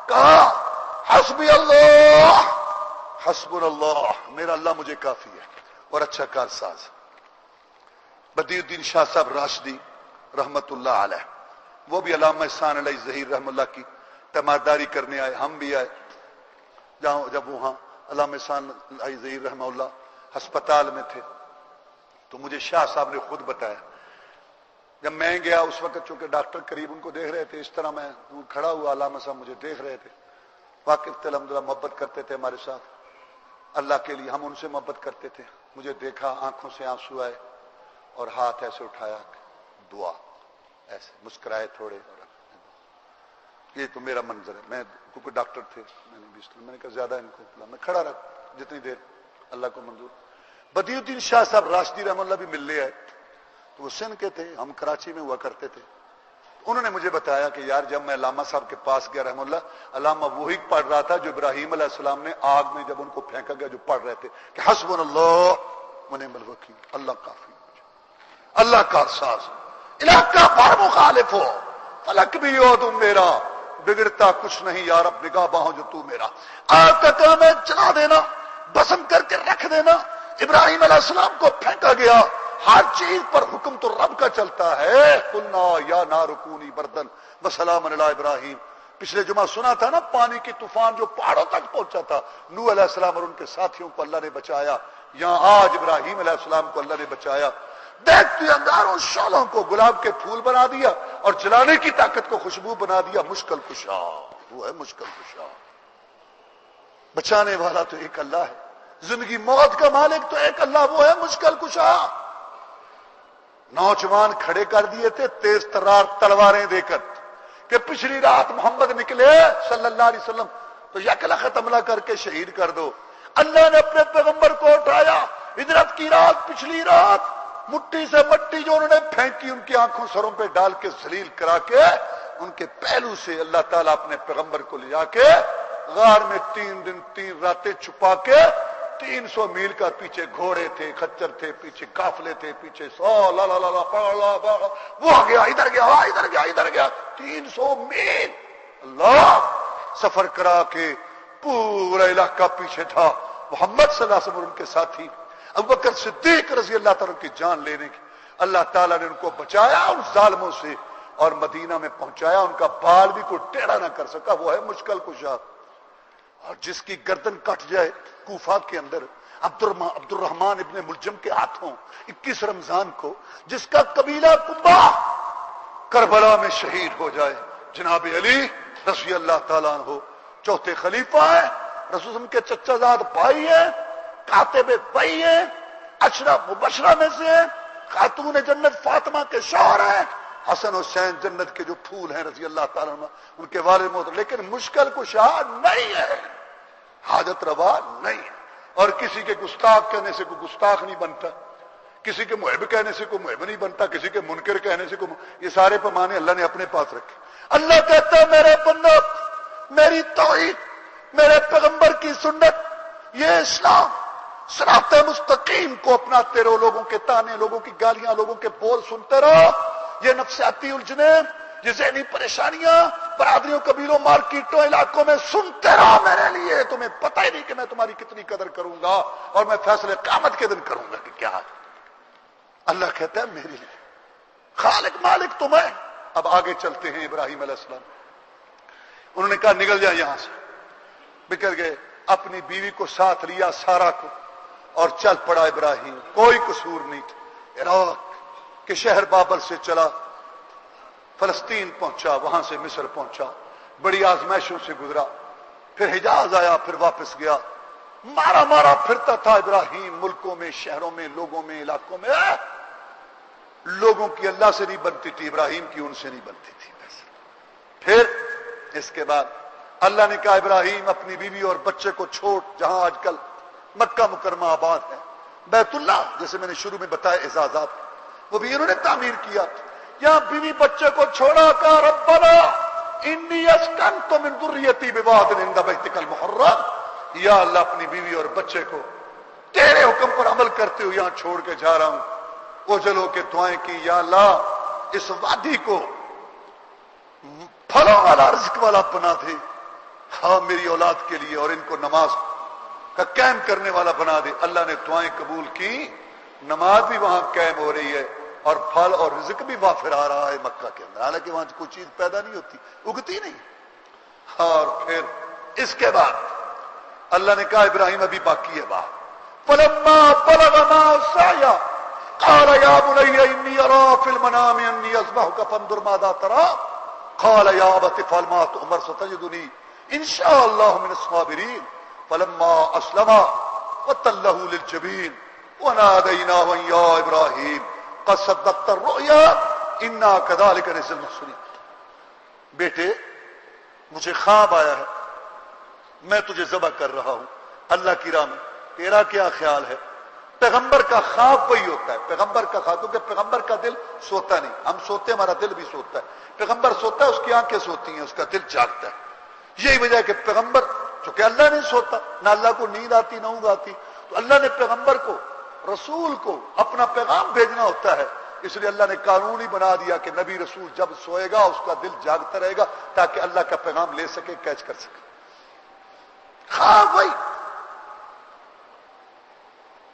کہا حسبی اللہ، حسبنا اللہ، میرا اللہ مجھے کافی ہے اور اچھا کارساز۔ بدیع الدین شاہ صاحب راشدی رحمت اللہ علیہ، وہ بھی علامہ احسان علیہ ظہیر رحمۃ اللہ کی تیمارداری کرنے آئے، ہم بھی آئے۔ جب وہاں علامہ احسان علیہ ظہیر رحمہ اللہ ہسپتال میں تھے تو مجھے شاہ صاحب نے خود بتایا، جب میں گیا اس وقت چونکہ ڈاکٹر قریب ان کو دیکھ رہے تھے، اس طرح میں دور کھڑا ہوا، علامہ صاحب مجھے دیکھ رہے تھے، واقف تھے، الحمدللہ محبت کرتے تھے ہمارے ساتھ، اللہ کے لیے ہم ان سے محبت کرتے تھے۔ مجھے دیکھا، آنکھوں سے آنسو آئے اور ہاتھ ایسے اٹھایا، دعا، ایسے مسکرائے تھوڑے، یہ تو میرا منظر ہے۔ میں کیونکہ ڈاکٹر تھے، میں نے کہا زیادہ ان کو میں کھڑا رکھ جتنی دیر اللہ کو منظور۔ بدیع الدین شاہ صاحب راشدی رحمۃ اللہ بھی ملنے آئے، تو وہ سندھ کے تھے، ہم کراچی میں ہوا کرتے تھے۔ انہوں نے مجھے بتایا کہ یار جب میں علامہ صاحب کے پاس گیا رحمۃ اللہ، علامہ وہی پڑھ رہا تھا جو ابراہیم علیہ السلام نے آگ میں جب ان کو پھینکا گیا جو پڑھ رہے تھے کہ حسبنا اللہ و نعم الوکیل، اللہ کافی، اللہ کا ساز، علاقہ بھر مخالف ہو، فلک بھی ہو تم میرا، بگڑتا کچھ نہیں یا رب، نگاہ باہوں جو تو میرا۔ آگ کا کام ہے جلا دینا، بسم کر کے رکھ دینا۔ ابراہیم علیہ السلام کو پھینکا گیا، ہر چیز پر حکم تو رب کا چلتا ہے۔ قلنا یا نار کونی بردن وسلام علی ابراہیم۔ پچھلے جمعہ سنا تھا نا، پانی کی طوفان جو پہاڑوں تک پہنچا تھا، نوح علیہ السلام اور ان کے ساتھیوں کو اللہ نے بچایا، یہاں آج ابراہیم علیہ السلام کو اللہ نے بچایا۔ دیکھتے انگاروں شعلوں کو گلاب کے پھول بنا دیا اور جلانے کی طاقت کو خوشبو بنا دیا۔ مشکل کشا، وہ ہے مشکل کشا، بچانے والا تو ایک اللہ ہے، زندگی موت کا مالک تو ایک اللہ، وہ ہے مشکل کشا۔ نوجوان کھڑے کر دیے تھے تیز ترار تلواریں دے کر کہ پچھلی رات محمد نکلے صلی اللہ علیہ وسلم تو یکلخت حملہ کر کے شہید کر دو۔ اللہ نے اپنے پیغمبر کو اٹھایا، ہجرت کی رات، پچھلی رات، مٹی سے مٹی جو انہوں نے پھینکی ان کی آنکھوں سروں پہ ڈال کے ذلیل کرا کے، ان کے پہلو سے اللہ تعالیٰ اپنے پیغمبر کو لے جا کے غار میں 3 دن 3 راتیں چھپا کے، 300 میل کا پیچھے گھوڑے تھے، خچر تھے، پیچھے قافلے تھے، پیچھے وہ آ گیا، ادھر گیا، ادھر گیا، ادھر گیا، 300 میل اللہ سفر کرا کے پورا علاقہ پیچھے تھا۔ محمد صلی اللہ علیہ وسلم اور ان کے ساتھی ابوبکر صدیق رضی اللہ تعالیٰ کی جان لینے کی، اللہ تعالیٰ نے ان کو بچایا ان ظالموں سے اور مدینہ میں پہنچایا، ان کا بال بھی کوئی ٹیڑھا نہ کر سکا، وہ ہے مشکل کشا۔ اور جس کی گردن کٹ جائے کوفہ کے اندر عبد الرحمن ابن ملجم کے ہاتھوں 21 رمضان کو، جس کا قبیلہ کبا کربلا میں شہید ہو جائے، جناب علی رضی اللہ تعالیٰ عنہ چوتھے خلیفہ ہیں، رسول اللہ کے چچا زاد بھائی ہیں، کاتب بھائی ہیں، عشرہ مبشرہ میں سے ہیں، خاتون جنت فاطمہ کے شوہر ہیں، حسن حسین جنت کے جو پھول ہیں رضی اللہ تعالیٰ عنہ، ان کے والد موت، لیکن مشکل کشا نہیں ہے، حاجت روا نہیں ہے، اور کسی کے گستاخ کہنے سے کوئی گستاخ نہیں بنتا، کسی کے محب کہنے سے کوئی محب نہیں بنتا، کسی کے منکر کہنے سے کوئی، یہ سارے پیمانے اللہ نے اپنے پاس رکھے۔ اللہ کہتا ہے میرے بندو، میری توحید، میرے پیغمبر کی سنت، یہ اسلام صراط مستقیم کو اپناتے رہو، لوگوں کے تانے، لوگوں کی گالیاں، لوگوں کے بول سنتے رہو، یہ نفسیاتی الجھنیں، یہ ذہنی پریشانیاں برادریوں، قبیلوں، مارکیٹوں، علاقوں میں سنتے رہو میرے لیے، تمہیں پتہ ہی نہیں کہ میں تمہاری کتنی قدر کروں گا اور میں فیصلے قیامت کے دن کروں گا کہ کیا ہے۔ اللہ کہتا ہے میرے لیے خالق مالک تمہیں۔ اب آگے چلتے ہیں ابراہیم علیہ السلام، انہوں نے کہا نکل جائیں یہاں سے، بکر گئے، اپنی بیوی کو ساتھ لیا، سارا کو، اور چل پڑا ابراہیم، کوئی قصور نہیں تھا۔ عراق کے شہر بابل سے چلا، فلسطین پہنچا، وہاں سے مصر پہنچا، بڑی آزمائشوں سے گزرا، پھر حجاز آیا، پھر واپس گیا، مارا مارا پھرتا تھا ابراہیم، ملکوں میں، شہروں میں، لوگوں میں، علاقوں میں۔ لوگوں کی اللہ سے نہیں بنتی تھی، ابراہیم کی ان سے نہیں بنتی تھی۔ پھر اس کے بعد اللہ نے کہا ابراہیم اپنی بیوی اور بچے کو چھوڑ، جہاں آج کل مکہ مکرمہ آباد ہے، بیت اللہ جیسے میں نے شروع میں بتایا اعزازات، وہ بھی انہوں نے تعمیر کیا، یہاں بیوی بچے کو چھوڑا، کہا ربنا انی اسکنت من ذریتی بواد عند بیتک المحرم، یا اللہ اپنی بیوی اور بچے کو تیرے حکم پر عمل کرتے ہوئے یہاں چھوڑ کے جا رہا ہوں۔ اوجل ہو کے دعائیں کی، یا اللہ اس وادی کو پھلوں والا، رزق والا بنا دے، ہاں میری اولاد کے لیے، اور ان کو نماز کا قائم کرنے والا بنا دے۔ اللہ نے دعائیں قبول کی، نماز بھی وہاں قائم ہو رہی ہے اور پھل اور رزق بھی وافر آ رہا ہے مکہ کے اندر، حالانکہ وہاں کوئی چیز پیدا نہیں ہوتی، اگتی نہیں۔ اور پھر اس کے بعد اللہ نے کہا ابراہیم ابھی باقی ہے بات، فلما بلغ معه السعي قال يا بني اني ارى في المنام اني اذبحك فانظر ماذا ترى قال يا ابت افعل ما تؤمر ستجدني ان شاء الله من الصابرين فلما اسلما وتله للجبين وناديناه يا ابراهيم قد صدقت الرؤيا انا كذلك نجزي المحسنين۔ بیٹے مجھے خواب آیا ہے، میں تجھے ذبح کر رہا ہوں اللہ کی راہ میں، تیرا کیا خیال ہے؟ پیغمبر کا خواب وہی ہوتا ہے، پیغمبر کا خواب، کیونکہ پیغمبر کا دل سوتا نہیں، ہم سوتے ہمارا دل بھی سوتا ہے، پیغمبر سوتا ہے اس کی آنکھیں سوتی ہیں، اس کا دل جاگتا ہے۔ یہی وجہ ہے کہ پیغمبر، چونکہ اللہ نہیں سوتا، نہ اللہ کو نیند آتی نہ اونگ آتی، تو اللہ نے پیغمبر کو، رسول کو اپنا پیغام بھیجنا ہوتا ہے، اس لیے اللہ نے قانون ہی بنا دیا کہ نبی رسول جب سوئے گا اس کا دل جاگتا رہے گا تاکہ اللہ کا پیغام لے سکے، کیچ کر سکے۔ خواب وہی،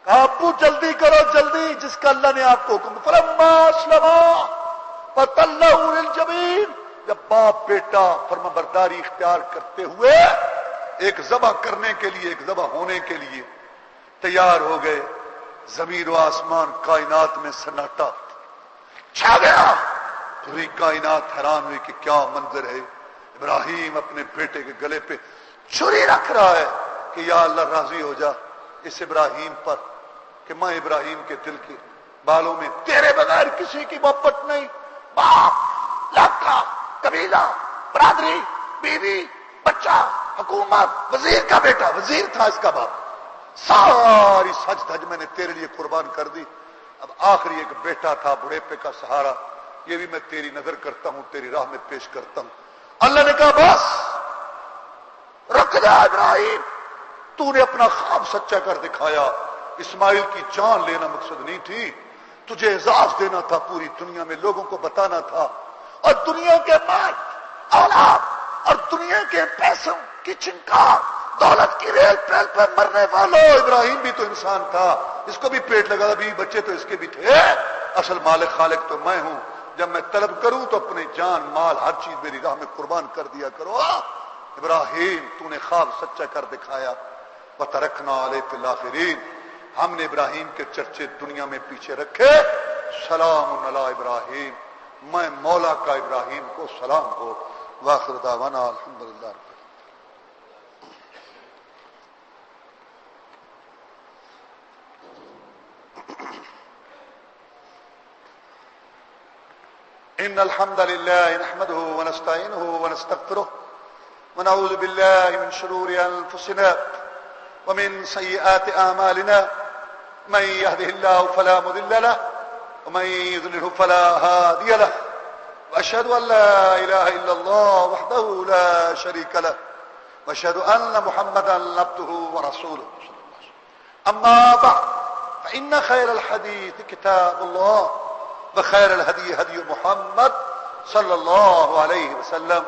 ابو جلدی کرو جلدی، جس کا اللہ نے آپ کو حکم، فلما اسلما وتلہ للجبین، جب باپ بیٹا فرما برداری اختیار کرتے ہوئے ایک ذبح کرنے کے لیے، ایک ذبح ہونے کے لیے تیار ہو گئے، زمین و آسمان کائنات میں سناٹا چھا گیا، پوری کائنات حیران ہوئی کہ کیا منظر ہے۔ ابراہیم اپنے بیٹے کے گلے پہ چھری رکھ رہا ہے کہ یا اللہ راضی ہو جا اس ابراہیم پر کہ میں ابراہیم کے دل کے بالوں میں تیرے بغیر کسی کی محبت نہیں، باپ، علاقہ، قبیلہ، برادری، بیوی، بچہ، حکومت، وزیر کا بیٹا، وزیر تھا اس کا باپ، ساری سج دھج میں نے تیرے لیے قربان کر دی، اب آخری ایک بیٹا تھا بڑھیپے کا سہارا، یہ بھی میں تیری نظر کرتا ہوں، تیری راہ میں پیش کرتا ہوں۔ اللہ نے کہا بس رک جا ابراہیم، تو نے اپنا خواب سچا کر دکھایا، اسماعیل کی جان لینا مقصد نہیں تھی، تجھے اعزاز دینا تھا، پوری دنیا میں لوگوں کو بتانا تھا، اور دنیا کے مال، اولاد اور دنیا کے پیسوں کی چنکار، دولت کی ریل پیل پر مرنے والوں، ابراہیم بھی تو انسان تھا، اس کو بھی پیٹ لگا تھا، بھی بچے تو اس کے بھی تھے، اصل مالک خالق تو میں ہوں، جب میں طلب کروں تو اپنے جان مال ہر چیز میری راہ میں قربان کر دیا کرو۔ ابراہیم تو نے خواب سچا کر دکھایا، وَتَرَكْنَا عَلَيْهِ فِي الْآخِرِينَ، ہم نے ابراہیم کے چرچے دنیا میں پیچھے رکھے، سلام علی ابراہیم، میں مولا کا ابراہیم کو سلام ہو، وآخر دعوانا الحمدللہ رب إن الحمد لله نحمده ونستعينه ونستغفره ونعوذ بالله من شرور أنفسنا ومن سيئات أعمالنا من يهده الله فلا مضل له ومن يضلله فلا هادي له وأشهد أن لا إله إلا الله وحده لا شريك له وأشهد أن محمدا عبده ورسوله أما بعد فإن خير الحديث كتاب الله وخير الهدي هدي محمد صلى الله عليه وسلم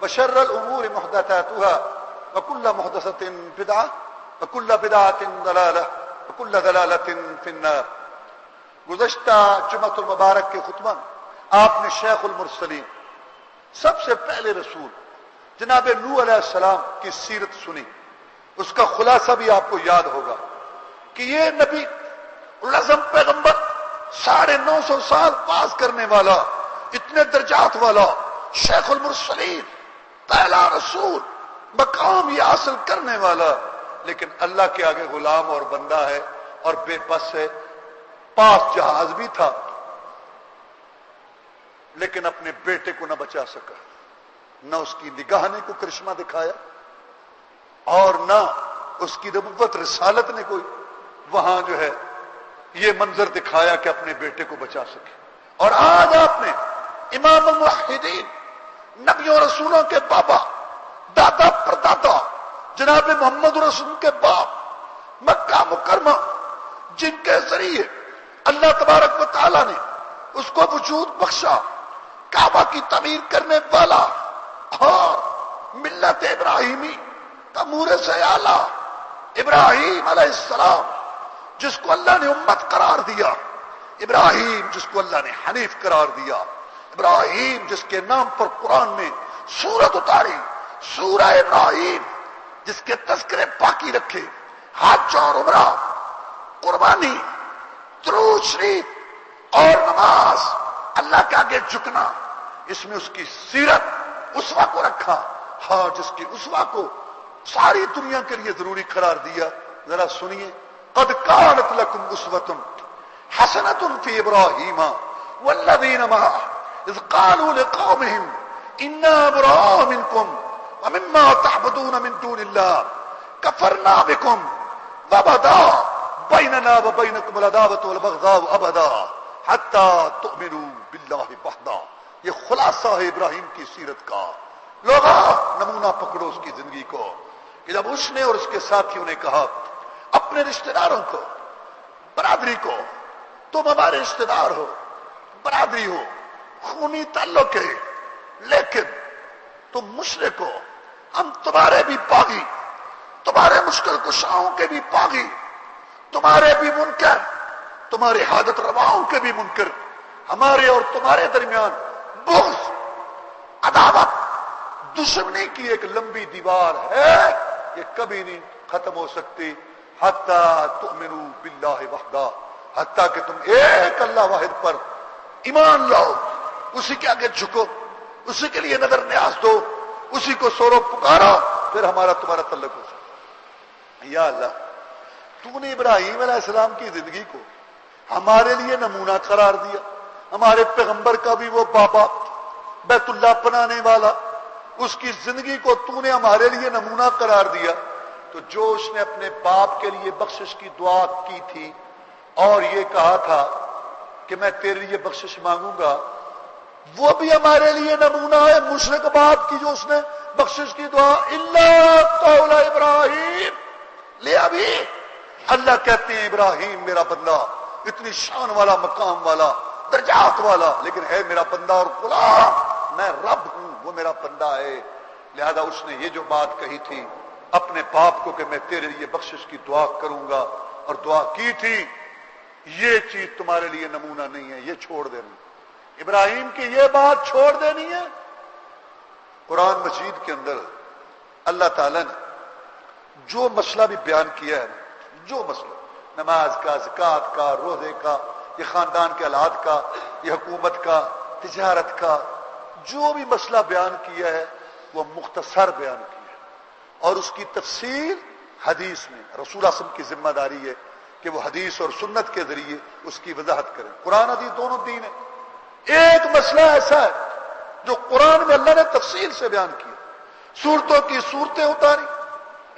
وشر الأمور محدثاتها وكل محدثة بدعة وكل بدعة ضلالة وكل ضلالة في النار. گزشتہ جمعۃ المبارک کے خطبہ میں آپ نے شیخ المرسلین سب سے پہلے رسول جناب نوح علیہ السلام کی سیرت سنی. اس کا خلاصہ بھی آپ کو یاد ہوگا کہ یہ نبی العظم پیغمبر 950 سال باز کرنے والا، اتنے درجات والا شیخ المرسلین، پہلا رسول، مقام یہ حاصل کرنے والا، لیکن اللہ کے آگے غلام اور بندہ ہے اور بے بس ہے. پاس جہاز بھی تھا لیکن اپنے بیٹے کو نہ بچا سکا، نہ اس کی نگاہ نے کوئی کرشمہ دکھایا اور نہ اس کی نبوت رسالت نے کوئی وہاں جو ہے یہ منظر دکھایا کہ اپنے بیٹے کو بچا سکے. اور آج آپ نے امام الموحدین، نبیوں رسولوں کے بابا، دادا پردادا جناب محمد رسول کے باپ، مکہ مکرمہ جن کے ذریعے اللہ تبارک و تعالی نے اس کو وجود بخشا، کعبہ کی تعمیر کرنے والا اور ملت ابراہیمی کا مورے سے اعلیٰ ابراہیم علیہ السلام جس کو اللہ نے امت قرار دیا، ابراہیم جس کو اللہ نے حنیف قرار دیا، ابراہیم جس کے نام پر قرآن نے سورت اتاری، سورہ ابراہیم، جس کے تذکرے پاکی رکھے، حج اور عمرہ، قربانی، درود شریف اور نماز، اللہ کے آگے جھکنا، اس میں اس کی سیرت اسوہ کو رکھا. ہاں، جس کی اسوہ کو ساری دنیا کے لیے ضروری قرار دیا. ذرا سنیے، قد كانت لكم اسوة حسنة في ابراہیم والذین معه اذ قالوا لقومهم انا براء منكم ومما تعبدون من دون الله كفرنا بكم وبدا بيننا وبينكم العداوة والبغضاء ابدا حتى تؤمنوا بالله وحده. یہ خلاصہ ہے ابراہیم کی سیرت کا. لوگوں، نمونہ پکڑو اس کی زندگی کو کہ جب اس نے اور اس کے ساتھیوں نے کہا اپنے رشتہ داروں کو، برادری کو، تم ہمارے رشتہ دار ہو، برادری ہو، خونی تعلق ہے، لیکن تم مشرک ہو، ہم تمہارے بھی باغی، تمہارے مشکل کشاؤں کے بھی باغی، تمہارے بھی منکر، تمہارے حاجت رواؤں کے بھی منکر، ہمارے اور تمہارے درمیان بغض، عداوت، دشمنی کی ایک لمبی دیوار ہے، یہ کبھی نہیں ختم ہو سکتی. حتی تؤمنوا باللہ وحدہ، حتیٰ کہ تم ایک اللہ واحد پر ایمان لاؤ، اسی کے آگے جھکو، اسی کے لیے نظر نیاز دو، اسی کو سورو پکارو، پھر ہمارا تمہارا تعلق ہو سکتا. یا اللہ، تو نے ابراہیم علیہ السلام کی زندگی کو ہمارے لیے نمونہ قرار دیا. ہمارے پیغمبر کا بھی وہ بابا، بیت اللہ بنانے والا، اس کی زندگی کو تو نے ہمارے لیے نمونہ قرار دیا. تو جو اس نے اپنے باپ کے لیے بخشش کی دعا کی تھی اور یہ کہا تھا کہ میں تیرے لیے بخشش مانگوں گا، وہ بھی ہمارے لیے نمونہ ہے. مشرک باپ کی جو اس نے بخشش کی دعا، الا قول ابراہیم لے ابھی، اللہ کہتے ہیں ابراہیم میرا بندہ، اتنی شان والا، مقام والا، درجات والا، لیکن ہے میرا بندہ اور غلام، میں رب ہوں، وہ میرا بندہ ہے. لہذا اس نے یہ جو بات کہی تھی اپنے باپ کو کہ میں تیرے لیے بخشش کی دعا کروں گا، اور دعا کی تھی، یہ چیز تمہارے لیے نمونہ نہیں ہے، یہ چھوڑ دینی. ابراہیم کی یہ بات چھوڑ دینی ہے. قرآن مجید کے اندر اللہ تعالیٰ نے جو مسئلہ بھی بیان کیا ہے، جو مسئلہ نماز کا، زکوٰۃ کا، روزے کا، یہ خاندان کے حالات کا، یہ حکومت کا، تجارت کا، جو بھی مسئلہ بیان کیا ہے وہ مختصر بیان کیا ہے، اور اس کی تفصیل حدیث میں رسول اللہ صلی اللہ علیہ وسلم کی ذمہ داری ہے کہ وہ حدیث اور سنت کے ذریعے اس کی وضاحت کریں. قرآن حدیث دونوں دین ہے. ایک مسئلہ ایسا ہے جو قرآن میں اللہ نے تفصیل سے بیان کیا، صورتوں کی صورتیں اتاری،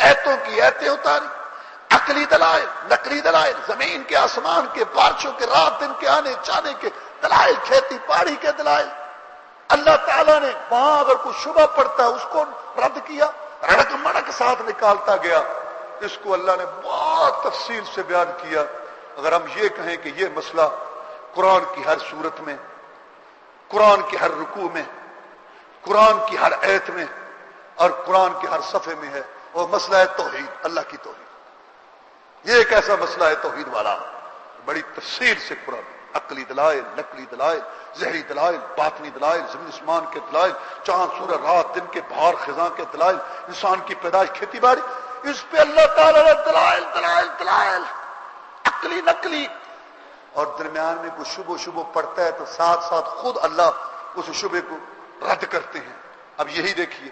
ایتوں کی ایتیں اتاری، عقلی دلائل، نقلی دلائل، زمین کے، آسمان کے، بارشوں کے، رات دن کے آنے جانے کے دلائل، کھیتی باڑی کے دلائل. اللہ تعالیٰ نے وہاں اگر کوئی شبہ پڑتا ہے اس کو رد کیا، رڑک مڑک ساتھ نکالتا گیا. اس کو اللہ نے بہت تفصیل سے بیان کیا. اگر ہم یہ کہیں کہ یہ مسئلہ قرآن کی ہر صورت میں، قرآن کی ہر رکوع میں، قرآن کی ہر آیت میں اور قرآن کے ہر صفحے میں ہے، وہ مسئلہ ہے توحید، اللہ کی توحید. یہ ایک ایسا مسئلہ ہے توحید والا، بڑی تفصیل سے قرآن، عقلی دلائل، نقلی دلائل، ظہری دلائل، باطنی دلائل، زمین اسمان کے دلائل، چاند سورج رات دن کے بہار خزاں کے دلائل، انسان کی پیدائش کھیتی باڑی، اس پہ اللہ تعالیٰ نے دلائل دلائل دلائل عقلی نقلی. اور درمیان میں کوئی شبہ پڑتا ہے تو ساتھ ساتھ خود اللہ اس شبے کو رد کرتے ہیں. اب یہی دیکھیے،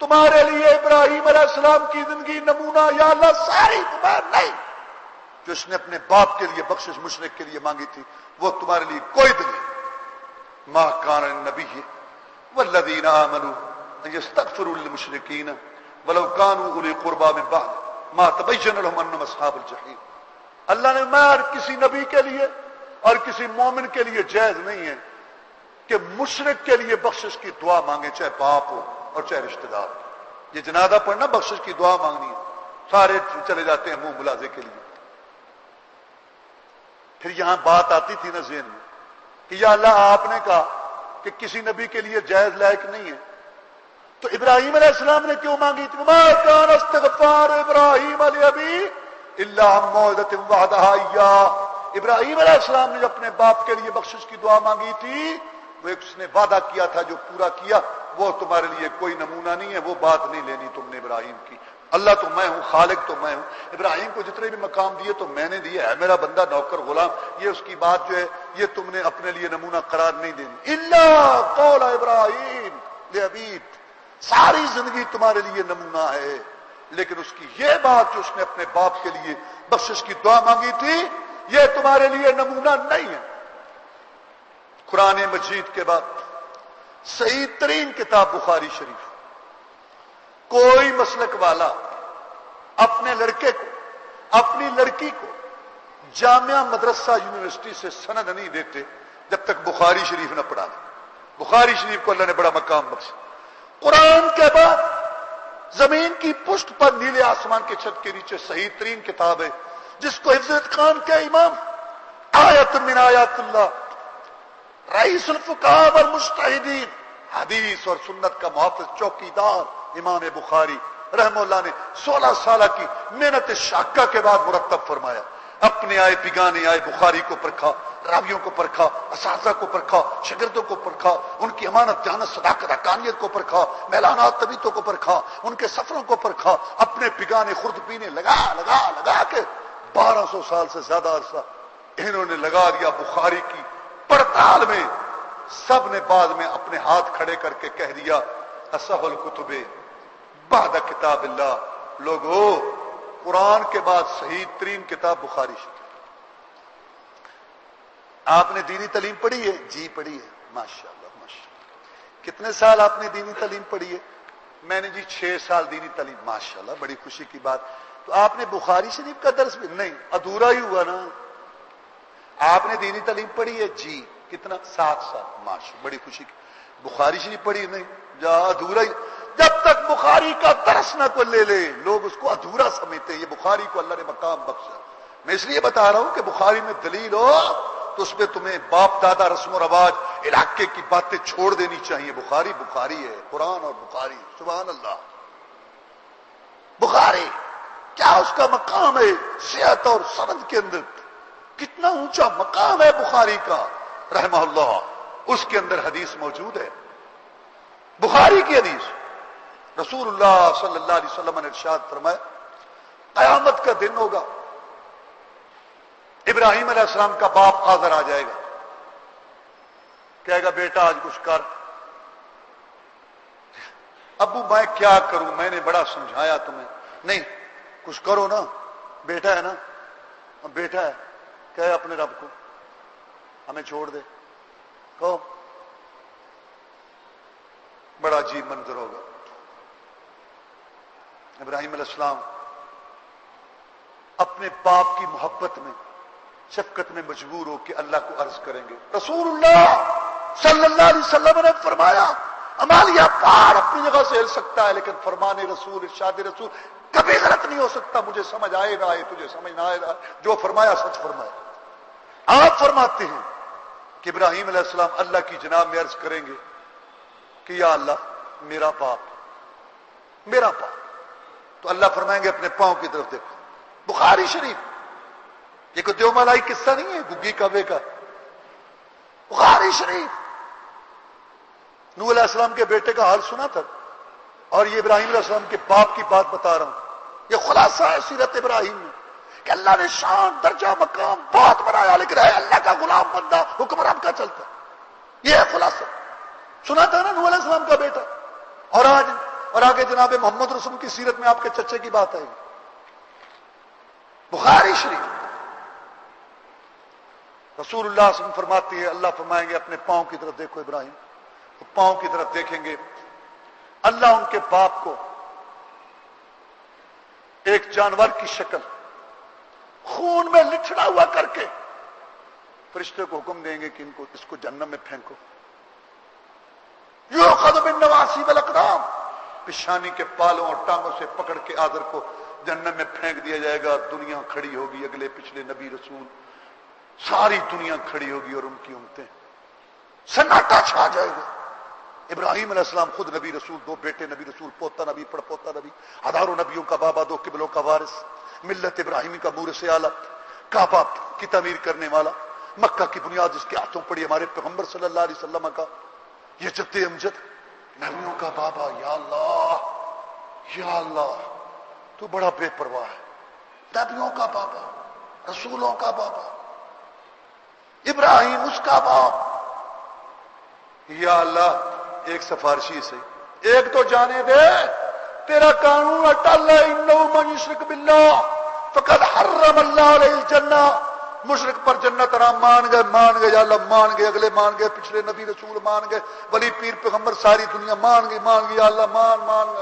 تمہارے لیے ابراہیم علیہ السلام کی زندگی نمونہ، یا اللہ ساری تمہارے نہیں، جو اس نے اپنے باپ کے لیے بخشش مشرک کے لیے مانگی تھی وہ تمہارے لیے کوئی دلیل. ما کان للنبی والذین آمنوا ان یستغفروا للمشرکین ولو کانوا اولی قربی من بعد ما تبین لهم انهم اصحاب الجحیم. اللہ نے ہر کسی نبی کے لیے اور کسی مومن کے لیے جائز نہیں ہے کہ مشرک کے لیے بخشش کی دعا مانگے، چاہے باپ ہو اور چاہے رشتہ دار. یہ جنازہ پڑھنا بخشش کی دعا مانگنی ہے، سارے چلے جاتے ہیں منہ ملازے کے لیے. پھر یہاں بات آتی تھی نا ذہن میں کہ یا اللہ آپ نے کہا کہ کسی نبی کے لیے جائز لائق نہیں ہے، تو ابراہیم علیہ السلام نے کیوں مانگی تھی؟ ما کان استغفار ابراہیم لابیہ الا عن موعدۃ وعدہا ایاہ. ابراہیم علیہ السلام نے جو اپنے باپ کے لیے بخشش کی دعا مانگی تھی، وہ ایک اس نے وعدہ کیا تھا جو پورا کیا. وہ تمہارے لیے کوئی نمونہ نہیں ہے، وہ بات نہیں لینی تم نے ابراہیم کی. اللہ تو میں ہوں، خالق تو میں ہوں. ابراہیم کو جتنے بھی مقام دیے تو میں نے دیے، ہے میرا بندہ نوکر غلام. یہ اس کی بات جو ہے یہ تم نے اپنے لیے نمونہ قرار نہیں دینی. الا قول ابراہیم لابیہ، ساری زندگی تمہارے لیے نمونہ ہے، لیکن اس کی یہ بات جو اس نے اپنے باپ کے لیے بخشش کی دعا مانگی تھی یہ تمہارے لیے نمونہ نہیں ہے. قرآن مجید کے بعد صحیح ترین کتاب بخاری شریف. کوئی مسلک والا اپنے لڑکے کو، اپنی لڑکی کو جامعہ مدرسہ یونیورسٹی سے سند نہیں دیتے جب تک بخاری شریف نہ پڑھا دے. بخاری شریف کو اللہ نے بڑا مقام بخشا. قرآن کے بعد زمین کی پشت پر نیلے آسمان کے چھت کے نیچے صحیح ترین کتاب ہے جس کو حفظ اتقان کے امام، آیت من آیات اللہ، رئیس الفقہاء والمجتہدین، حدیث اور سنت کا محافظ چوکیدار امام بخاری رحمہ اللہ نے 16 سالہ کی محنت شاقہ کے بعد مرتب فرمایا. اپنے آئے بگانے آئے بخاری کو پرکھا، راویوں کو پرکھا، اساتذہ کو پرکھا، شاگردوں کو پرکھا، ان کی امانت دیانت صداقت حقانیت کو پرکھا، میلانات طبیعتوں کو پرکھا، ان کے سفروں کو پرکھا، اپنے بگانے خرد پینے لگا کے 1200 سال سے زیادہ عرصہ انہوں نے لگا دیا بخاری کی پڑتال میں. سب نے بعد میں اپنے ہاتھ کھڑے کر کے کہہ دیا اصح الکتب بعد کتاب اللہ. لوگو قرآن کے بعد صحیح ترین کتاب بخاری شریف. آپ نے دینی تعلیم پڑھی ہے؟ جی پڑھی ہے. ماشاءاللہ ماشاءاللہ. کتنے سال آپ نے دینی تعلیم پڑھی ہے؟ میں نے جی 6 سال دینی تعلیم. ماشاءاللہ بڑی خوشی کی بات. تو آپ نے بخاری شریف کا درس بھی نہیں؟ ادھورا ہی ہوا نا. آپ نے دینی تعلیم پڑھی ہے؟ جی. کتنا؟ 7 سال. ماشاءاللہ بڑی خوشی کی. بخاری شریف پڑھی نہیں؟ جا ادھورا ہی. جب تک بخاری کا درس نہ کو لے لے لوگ اس کو ادھورا سمجھتے. یہ بخاری کو اللہ نے مقام بخشا. میں اس لیے بتا رہا ہوں کہ بخاری میں دلیل ہو تو اس پہ تمہیں باپ دادا رسم و رواج علاقے کی باتیں چھوڑ دینی چاہیے. بخاری بخاری ہے، قرآن اور بخاری. سبحان اللہ. بخاری کیا اس کا مقام ہے صحت اور سند کے اندر، کتنا اونچا مقام ہے بخاری کا رحمہ اللہ. اس کے اندر حدیث موجود ہے، بخاری کی حدیث. رسول اللہ صلی اللہ علیہ وسلم نے ارشاد فرمایا قیامت کا دن ہوگا، ابراہیم علیہ السلام کا باپ حاضر آ جائے گا، کہے گا بیٹا آج کچھ کر. ابو میں کیا کروں، میں نے بڑا سمجھایا تمہیں. نہیں کچھ کرو نا، بیٹا ہے نا، بیٹا ہے، کہے اپنے رب کو ہمیں چھوڑ دے. کہو بڑا عجیب منظر ہوگا. ابراہیم علیہ السلام اپنے باپ کی محبت میں شفقت میں مجبور ہو کہ اللہ کو عرض کریں گے. رسول اللہ صلی اللہ علیہ وسلم نے فرمایا امالیہ پہاڑ اپنی جگہ سے ہل سکتا ہے لیکن فرمان رسول ارشاد رسول کبھی غلط نہیں ہو سکتا. مجھے سمجھ آئے نہ آئے, تجھے سمجھ نہ آئے نہ آئے, جو فرمایا سچ فرمایا. آپ فرماتے ہیں کہ ابراہیم علیہ السلام اللہ کی جناب میں عرض کریں گے کہ یا اللہ میرا باپ, میرا باپ. تو اللہ فرمائیں گے اپنے پاؤں کی طرف دیکھو. بخاری شریف, یہ کوئی دیومالائی قصہ نہیں ہے گگی کعبے کا. بخاری شریف. نوح علیہ السلام کے بیٹے کا حال سنا تھا, اور یہ ابراہیم علیہ السلام کے باپ کی بات بتا رہا ہوں. یہ خلاصہ ہے سیرت ابراہیم میں کہ اللہ نے شان درجہ مقام بہت بنایا, لیکن ہے اللہ کا غلام بندہ, حکم رب کا چلتا. یہ ہے خلاصہ. سنا تھا نا نوح علیہ السلام کا بیٹا. اور آگے جناب محمد رسول کی سیرت میں آپ کے چچے کی بات آئے گی. بخاری شریف. رسول اللہ صلی اللہ علیہ وسلم فرماتی ہے, اللہ فرمائیں گے اپنے پاؤں کی طرف دیکھو ابراہیم. تو پاؤں کی طرف دیکھیں گے, اللہ ان کے باپ کو ایک جانور کی شکل خون میں لٹڑا ہوا کر کے فرشتے کو حکم دیں گے کہ اس کو جہنم میں پھینکو. یؤخذ بالنواصی والاقدام, پیشانی کے پالوں اور ٹانگوں سے پکڑ کے آدر کو جہنم میں پھینک دیا جائے گا. دنیا کھڑی ہوگی, اگلے پچھلے نبی رسول ساری دنیا کھڑی ہوگی اور ان کی امتیں, سناٹا چھا جائے گا. ابراہیم علیہ السلام خود نبی رسول, دو بیٹے نبی رسول, پوتا نبی پڑ پوتا نبی, ہزاروں نبیوں کا بابا, دو قبلوں کا وارث, ملت ابراہیمی کا مورث اعلیٰ, کعبہ کی تعمیر کرنے والا, مکہ کی بنیاد جس کے ہاتھوں پڑی ہمارے پیغمبر صلی اللہ علیہ وسلم کا, یہ جد امجد, نبیوں کا بابا. یا اللہ یا اللہ, تو بڑا بے پرواہ ہے. نبیوں کا بابا, رسولوں کا بابا, ابراہیم اس کا باپ. یا اللہ ایک سفارشی سے, ایک تو جانے دے, تیرا قانون اٹل ہے, انہ من یشرک باللہ فقد حرم اللہ علیہ الجنہ. مشرک پر جنت حرام. مان گئے یا اللہ, مان گئے, اگلے مان گئے, پچھلے نبی رسول مان گئے, ولی پیر پیغمبر ساری دنیا مان گئی یا اللہ,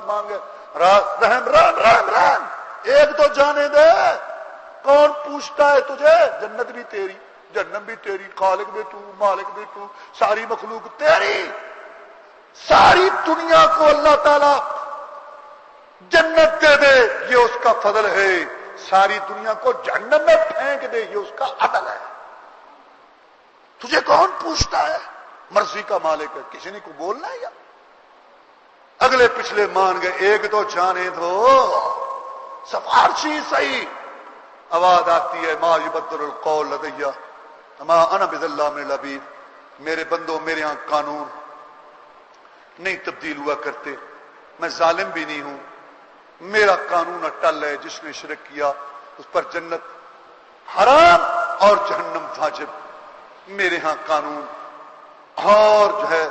مان گئے. رحم. ایک تو جانے دے, کون پوچھتا ہے تجھے؟ جنت بھی تیری, جہنم بھی تیری, خالق بھی تو, مالک بھی تو, ساری مخلوق تیری. ساری دنیا کو اللہ تعالی جنت دے دے, یہ اس کا فضل ہے. ساری دنیا کو جہنم میں پھینک دے, یہ اس کا عدل ہے. تجھے کون پوچھتا ہے؟ مرضی کا مالک ہے, کسی نے کو بولنا ہے. یا اگلے پچھلے مان گئے, ایک تو جانے دو. سفارشی صحیح آواز آتی ہے, ما یبدل القول لدی ما انا بظلام للعبید. میرے بندوں, میرے ہاں قانون نہیں تبدیل ہوا کرتے, میں ظالم بھی نہیں ہوں. میرا قانون اٹل ہے, جس نے شرک کیا اس پر جنت حرام اور جہنم واجب. میرے ہاں قانون اور جو ہے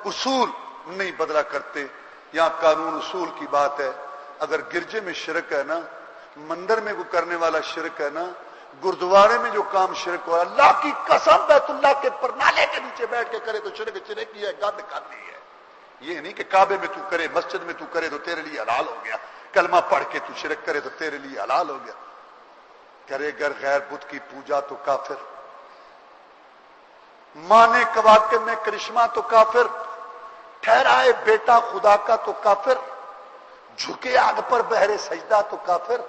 اصول نہیں بدلا کرتے. یہاں قانون اصول کی بات ہے. اگر گرجے میں شرک ہے نا, مندر میں کو کرنے والا شرک ہے نا, گردوارے میں جو کام شرک ہو, اللہ کی قسم بیت اللہ کے پرنالے کے نیچے بیٹھ کے کرے تو شرک ہی ہے, گند گندی ہے. یہ نہیں کہ کعبے میں تو کرے, مسجد میں تو کرے تو تیرے لیے حلال ہو گیا, کلمہ پڑھ کے تو شرک کرے تو تیرے لیے حلال ہو گیا. کرے گر غیر بت کی پوجا تو کافر, مانے کواکب میں کرشمہ تو کافر, ٹھہرائے بیٹا خدا کا تو کافر, جھکے آگ پر بہرے سجدہ تو کافر.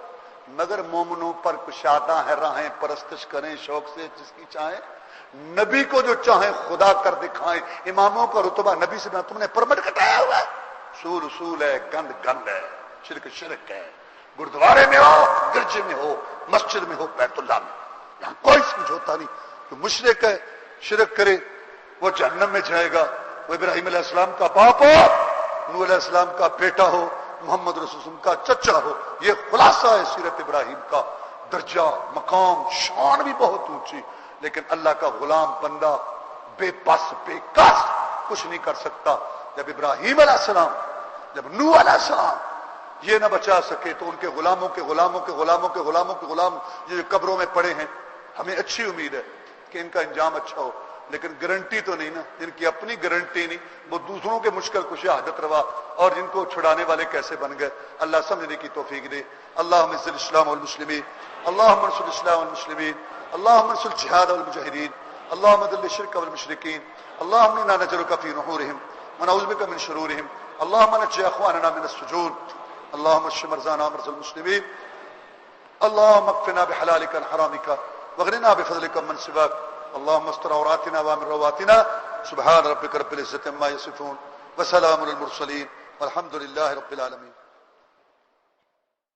مگر مومنوں پر کشادہ ہے راہیں, پرستش کریں شوق سے جس کی چاہیں. نبی کو جو چاہیں خدا کر دکھائیں. اماموں کا رتبہ نبی سے تم نے پرمٹ کٹایا ہوا ہے. اصول ہے, گند گند ہے, شرک ہے. گردوارے میں ہو, گرجے میں ہو, مسجد میں ہو, بیت اللہ میں, یہاں کوئی سمجھوتا نہیں. جو مشرک ہے, شرک کرے, وہ جہنم میں جائے گا. وہ ابراہیم علیہ السلام کا باپ ہو, نوح علیہ السلام کا بیٹا ہو, محمد رسول اللہ کا چچا ہو. یہ خلاصہ ہے سیرت ابراہیم کا. درجہ مقام شان بھی بہت اونچی, لیکن اللہ کا غلام بندہ بے بس بے کس کچھ نہیں کر سکتا. جب ابراہیم علیہ السلام, جب نوح علیہ السلام یہ نہ بچا سکے تو ان کے غلاموں کے غلاموں کے غلاموں کے غلاموں کے غلام جو قبروں میں پڑے ہیں, ہمیں اچھی امید ہے کہ ان کا انجام اچھا ہو, لیکن گارنٹی تو نہیں نا. جن کی اپنی گارنٹی نہیں, وہ دوسروں کے مشکل کشی عادت روا, اور جن کو چھڑانے والے کیسے بن گئے. اللہ سمجھنے کی توفیق دے. اللہم اعز الاسلام والمسلمین, اللہم انصر الاسلام والمسلمین, اللہم انصر الجہاد والمجاہدین, اللہم اذل الشرک والمشرکین, اللہم انا نجعلک فی نحورہم ونعوذ بك من شرورهم اللهم نجي اخواننا من السجون اللهم اشف مرضانا ومرضى المسلمين اللهم اكفنا بحلالك عن حرامك واغننا بفضلك من سواك اللهم استر عوراتنا وامن رواتنا سبحان ربك رب العزة عما يصفون وسلام على المرسلين والحمد لله رب العالمين.